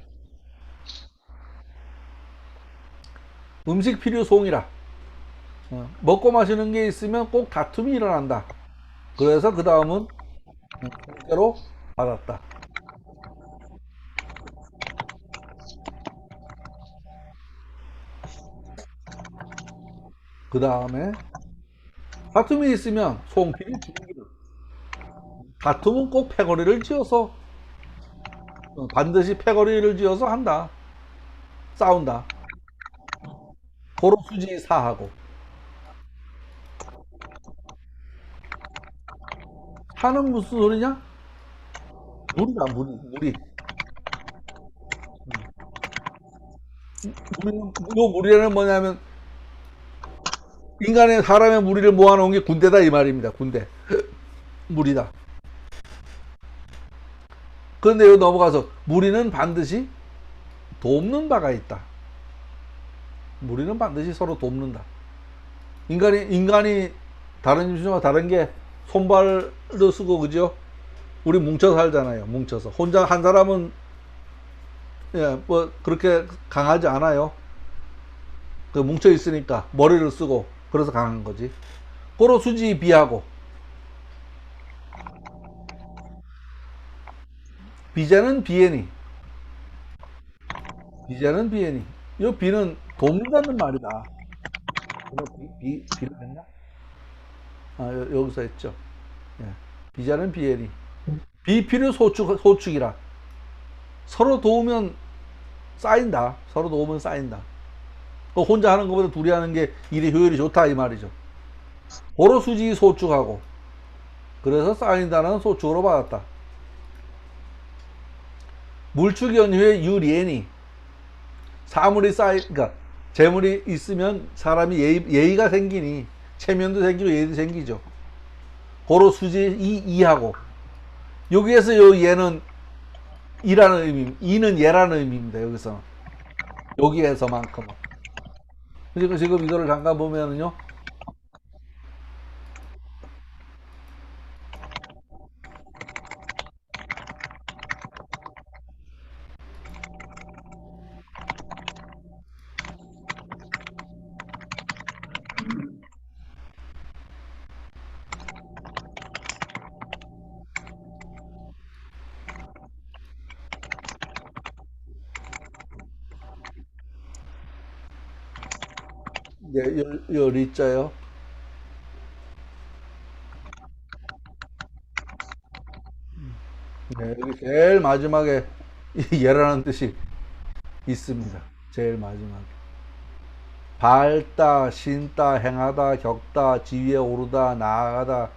S1: 음식 필요 송이라. 먹고 마시는 게 있으면 꼭 다툼이 일어난다. 그래서 그 다음은 실제로 받았다. 그 다음에 다툼이 있으면 송필이 죽이기를. 다툼은 꼭 패거리를 지어서 반드시 패거리를 지어서 한다. 싸운다. 고로수지 사하고 사는 무슨 소리냐? 물이다. 물이. 요 무리는 뭐냐면 사람의 무리를 모아놓은 게 군대다 이 말입니다. 군대. 무리다. 그런데 여기 넘어가서 무리는 반드시 돕는 바가 있다. 무리는 반드시 서로 돕는다. 인간이 다른 짐승과 다른 게 손발도 쓰고 그죠? 우리 뭉쳐 살잖아요. 뭉쳐서 혼자 한 사람은 예, 뭐 그렇게 강하지 않아요. 그 뭉쳐 있으니까 머리를 쓰고 그래서 강한 거지. 고로 수지 비하고 비자는 비애니. 비자는 비애니. 요 비는 도움 갖는 말이다. 비를 했나? 여기서 했죠. 예. 비자는 비애니. 비필요 소축이라. 서로 도우면 쌓인다. 서로 도우면 쌓인다. 혼자 하는 것보다 둘이 하는 게 일의 효율이 좋다 이 말이죠. 고로 수지 소축하고 그래서 쌓인다는 소축으로 받았다. 물축연휴에 유리애니. 사물이 그러니까 재물이 있으면 사람이 예의가 생기니 체면도 생기고 예의도 생기죠. 고로 수지 이하고 여기에서 요 예는 이라는 의미, 이는 예라는 의미입니다. 여기서 여기에서만큼은. 그리고 지금 이거를 잠깐 보면은요. 네, 요 리자요. 네, 여기 제일 마지막에 예라는 뜻이 있습니다. 제일 마지막에. 밝다, 신다, 행하다, 겪다, 지위에 오르다, 나아가다,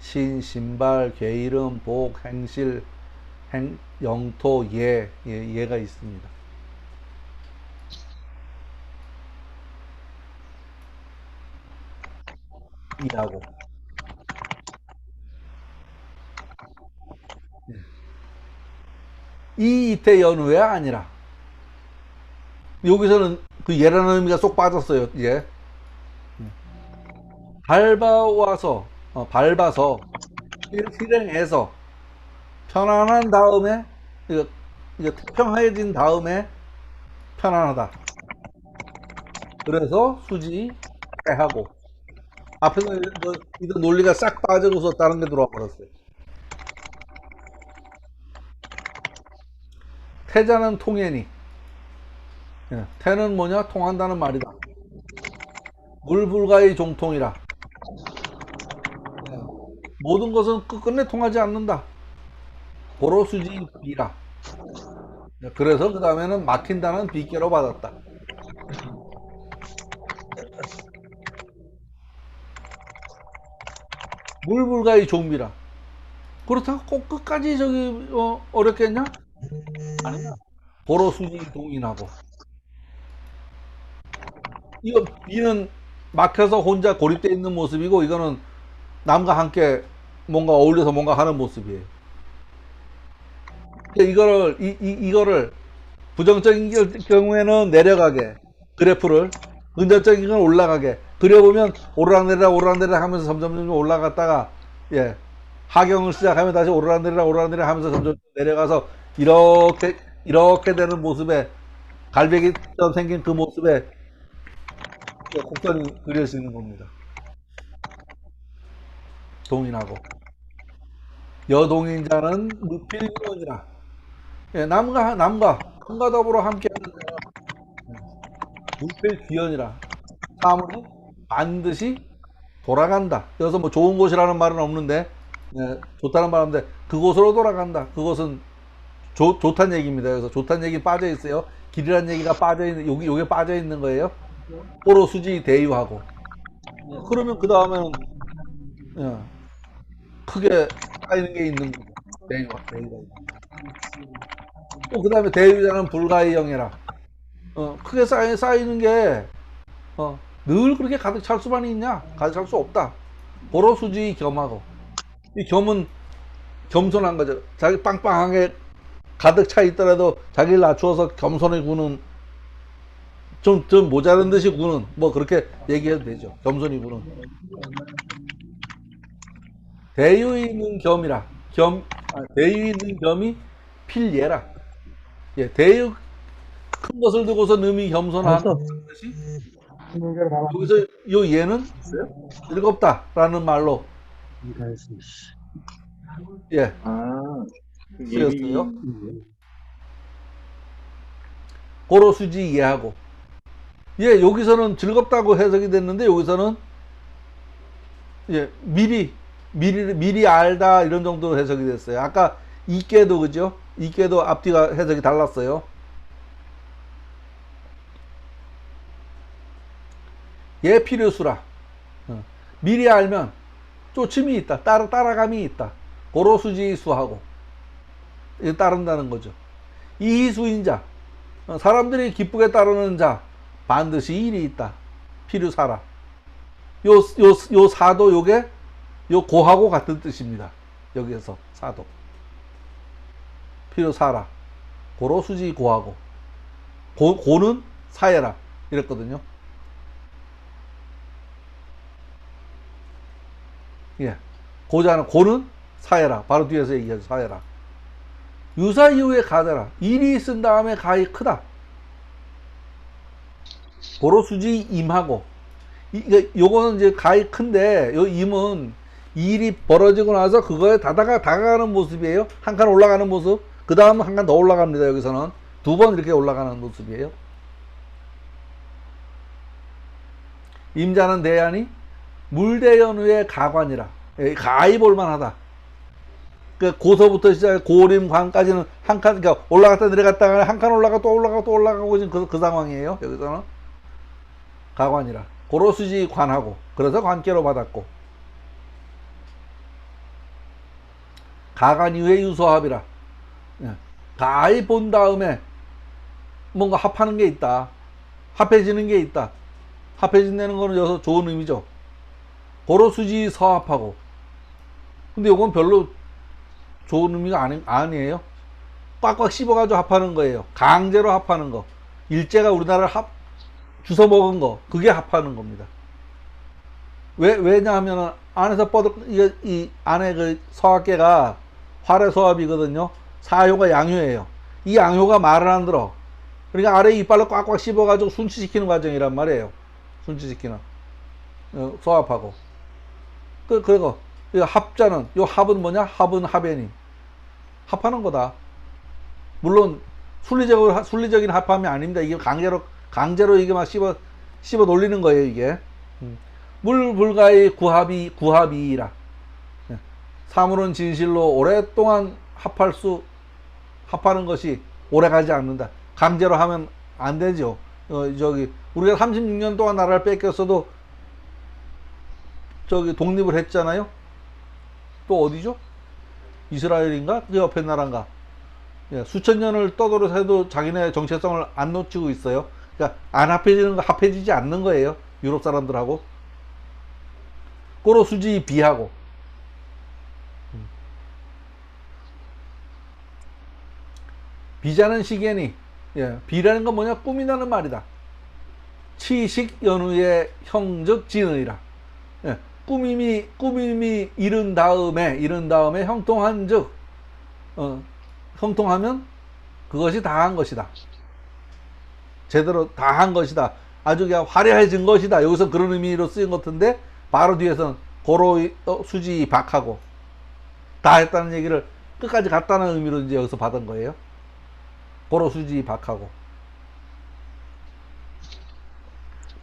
S1: 신발, 괴이름, 복, 행실, 영토, 예가 있습니다. 이하고. 이 이태 연후에 아니라. 여기서는 그 예라는 의미가 쏙 빠졌어요. 이제 밟아서 실행해서 편안한 다음에 이거 평화해진 다음에 편안하다. 그래서 수지 해하고 앞에서 이거 논리가 싹 빠져서 다른 게 들어와 버렸어요. 태자는 통해니. 태는 뭐냐? 통한다는 말이다. 물불가의 종통이라. 모든 것은 끝끝내 통하지 않는다. 고로수지 비라. 그래서 그 다음에는 막힌다는 비께로 받았다. 물불가의 종비라. 그렇다고 꼭 끝까지 어렵겠냐? 아니야. 고로수지 동인하고. 이거 비는 막혀서 혼자 고립되어 있는 모습이고 이거는 남과 함께 뭔가 어울려서 뭔가 하는 모습이에요. 이거를 부정적인 경우에는 내려가게 그래프를 긍정적인 건 올라가게 그려보면 오르락내리락 하면서 점점 올라갔다가 하경을 시작하면 다시 오르락내리락 하면서 점점 내려가서 이렇게 되는 모습에 갈매기처럼 생긴 그 모습에 곡선이 그려지는 겁니다. 동인하고 여동인자는 무필귀원이라. 남과 더불어 함께하는 자는 무필귀원이라. 사물이 반드시 돌아간다. 여기서 뭐 좋은 곳이라는 말은 없는데 좋다는 말인데 그곳으로 돌아간다. 그것은 좋다는 얘기입니다. 그래서 좋다는 얘기 빠져 있어요. 길이라는 얘기가 빠져 있는 요게 빠져 있는 거예요. 고로 수지 대유하고. 그러면 그 다음에는 크게 쌓이는 게 있는 거죠. 대유가. 또 그 다음에 대유자는 불가의 영해라. 크게 쌓이는 게 늘 그렇게 가득 찰 수만 있냐? 가득 찰 수 없다. 고로 수지 겸하고. 이 겸은 겸손한 거죠. 자기 빵빵하게 가득 차 있더라도 자기를 낮추어서 겸손히 구는 좀 모자란 듯이 구는 뭐 그렇게 얘기해도 되죠. 겸손히 구는. 대유 있는 겸이라. 대유 있는 겸이 필예라. 대유 큰 것을 두고서 능히 겸손한 것이 여기서 요 얘는 즐겁다라는 말로 예
S6: 아,
S1: 쓰였어요. 고로 수지 이해하고 예 여기서는 해석이 됐는데 여기서는 예 미리 알다 이런 정도로 해석이 됐어요. 아까 이께도 그죠? 이께도 앞뒤가 해석이 달랐어요. 예 필요수라. 미리 알면 쫓음이 있다. 따라감이 있다. 고로 수지 수하고 이거 따른다는 거죠. 이수인자 사람들이 기쁘게 따르는 자 반드시 일이 있다. 필요사라. 요 사도 요게 요 고하고 같은 뜻입니다. 여기에서 사도 필요사라. 고로 수지 고하고 고는 사해라 이랬거든요. 예, 고자는 고는 사해라. 바로 뒤에서 얘기하죠. 사해라. 유사 이후에 가더라. 일이 있은 다음에 가히 크다. 고로 수지 임하고 요거는 이제 가히 큰데 요 임은 일이 벌어지고 나서 그거에 다가가는 모습이에요. 한 칸 올라가는 모습. 그 다음 한 칸 더 올라갑니다. 여기서는 두 번 이렇게 올라가는 모습이에요. 임자는 대안이 물대연후의 가관이라. 가히 볼만하다. 그 고서부터 시작해 고림 관까지는 한 칸, 그러니까 올라갔다 내려갔다가 한 칸 올라가 또 올라가고 또 올라가고 지금 그 상황이에요. 여기서는 가관이라. 고로수지 관하고 그래서 관계로 받았고 가관 이후에 유소합이라. 가히 본 다음에 뭔가 합하는 게 있다. 합해지는 게 있다. 합해진다는 거는 여기서 좋은 의미죠. 고로수지 서합하고 근데 이건 별로 좋은 의미가 아니에요. 꽉꽉 씹어가지고 합하는 거예요. 강제로 합하는 거. 일제가 우리나라를 주워 먹은 거. 그게 합하는 겁니다. 왜냐하면 안에서 이 안에 그 서합계가 활해서합이거든요. 사효가 양효예요. 이 양효가 말을 안 들어. 그러니까 아래 이빨로 꽉꽉 씹어가지고 순치시키는 과정이란 말이에요. 순치시키는. 서합하고. 그리고 이 합자는 요 합은 뭐냐? 합은 합해니 합하는 거다. 물론 순리적인 합함이 아닙니다. 이게 강제로 이게 막 씹어 놀리는 거예요. 이게 물불가의 구합이라. 사물은 진실로 오랫동안 합하는 것이 오래가지 않는다. 강제로 하면 안 되죠. 우리가 36년 동안 나라를 뺏겼어도 독립을 했잖아요. 또 어디죠? 이스라엘인가? 그 옆에 나라인가? 예, 수천 년을 떠돌아서 해도 자기네 정체성을 안 놓치고 있어요. 그러니까 안 합해지는 거 합해지지 않는 거예요. 유럽 사람들하고. 고로 수지 비하고. 비자는 시계니. 예, 비라는 건 뭐냐? 꿈이라는 말이다. 치식 연후의 형적 진의라. 예, 꾸밈이 이른 다음에 형통한 즉, 형통하면 그것이 다한 것이다. 제대로 다한 것이다. 아주 그냥 화려해진 것이다. 여기서 그런 의미로 쓰인 것 같은데, 바로 뒤에서는 고로 수지 박하고, 다 했다는 얘기를 끝까지 갔다는 의미로 이제 여기서 받은 거예요. 고로 수지 박하고.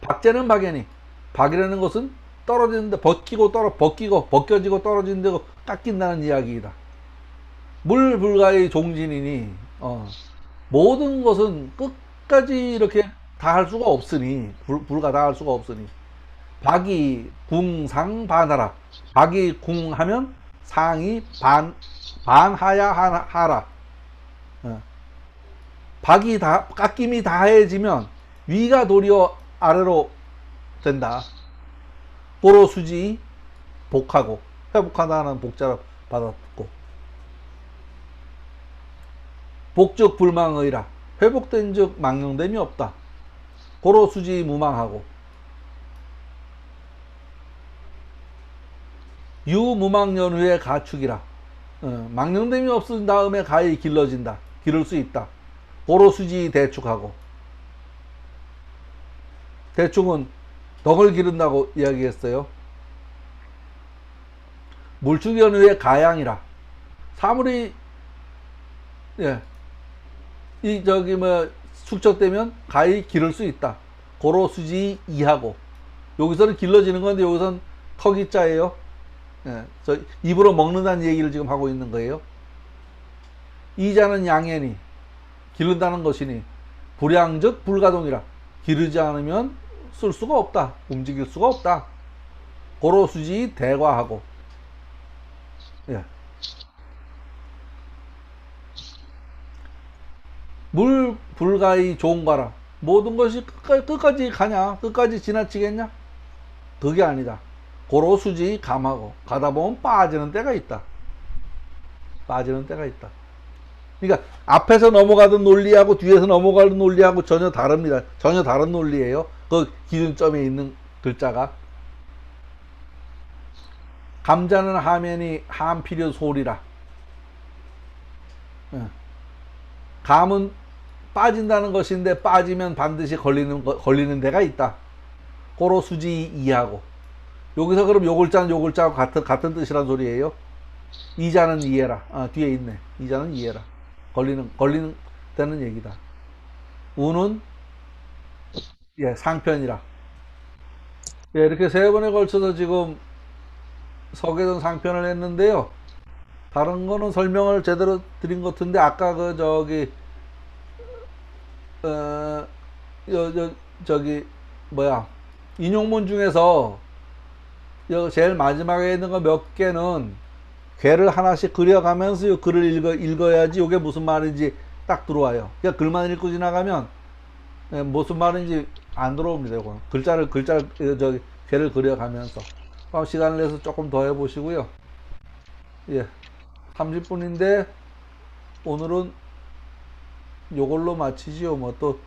S1: 박제는 박연이. 박이라는 것은 떨어지는데 벗겨지고 떨어지는데 깎인다는 이야기이다. 물 불가의 종진이니 모든 것은 끝까지 이렇게 다 할 수가 없으니 불가 다 할 수가 없으니 박이 궁상 반하라. 박이 궁하면 상이 반하야 하라. 박이 깎임이 다해지면 위가 도리어 아래로 된다. 고로 수지 복하고 회복하다는 복자로 받았고 복즉 불망의라. 회복된 즉 망령됨이 없다. 고로 수지 무망하고 유무망연후의 가축이라. 망령됨이 없은 다음에 가히 길러진다. 기를 수 있다. 고로 수지 대축하고 대축은 덕을 기른다고 이야기했어요. 물축연후의 가양이라. 사물이 이 저기 뭐 축적되면 가히 기를 수 있다. 고로 수지 이하고. 여기서는 길러지는 건데 여기서는 턱이자예요. 저 입으로 먹는다는 얘기를 지금 하고 있는 거예요. 이자는 양해니 기른다는 것이니 불양즉 불가동이라. 기르지 않으면 쓸 수가 없다. 움직일 수가 없다. 고로 수지 대과하고. 물 불가히 좋은가라. 모든 것이 끝까지 가냐? 끝까지 지나치겠냐? 그게 아니다. 고로 수지 감하고 가다 보면 빠지는 때가 있다. 빠지는 때가 있다. 그러니까 앞에서 넘어가던 논리하고 뒤에서 넘어가는 논리하고 전혀 다릅니다. 전혀 다른 논리예요. 그 기준점에 있는 글자가. 감자는 하면이 함필요 소리라. 감은 빠진다는 것인데 빠지면 반드시 걸리는 데가 있다. 고로 수지 이하고. 여기서 그럼 요 글자는 요 글자하고 같은 뜻이란 소리예요. 이자는 이해라. 뒤에 있네. 이자는 이해라. 걸리는 되는 얘기다. 우는 상편이라. 이렇게 세 번에 걸쳐서 지금 서계전 상편을 했는데요. 다른 거는 설명을 제대로 드린 것 같은데 아까 그 저기 저기 뭐야 인용문 중에서 제일 마지막에 있는 거 몇 개는 괴를 하나씩 그려가면서 이 글을 읽어야지 이게 무슨 말인지 딱 들어와요. 그냥 글만 읽고 지나가면 무슨 말인지 안 들어옵니다. 이거 글자를 저기 괴를 그려가면서 시간을 내서 조금 더 해보시고요. 30분인데 오늘은 요걸로 마치지요. 뭐 또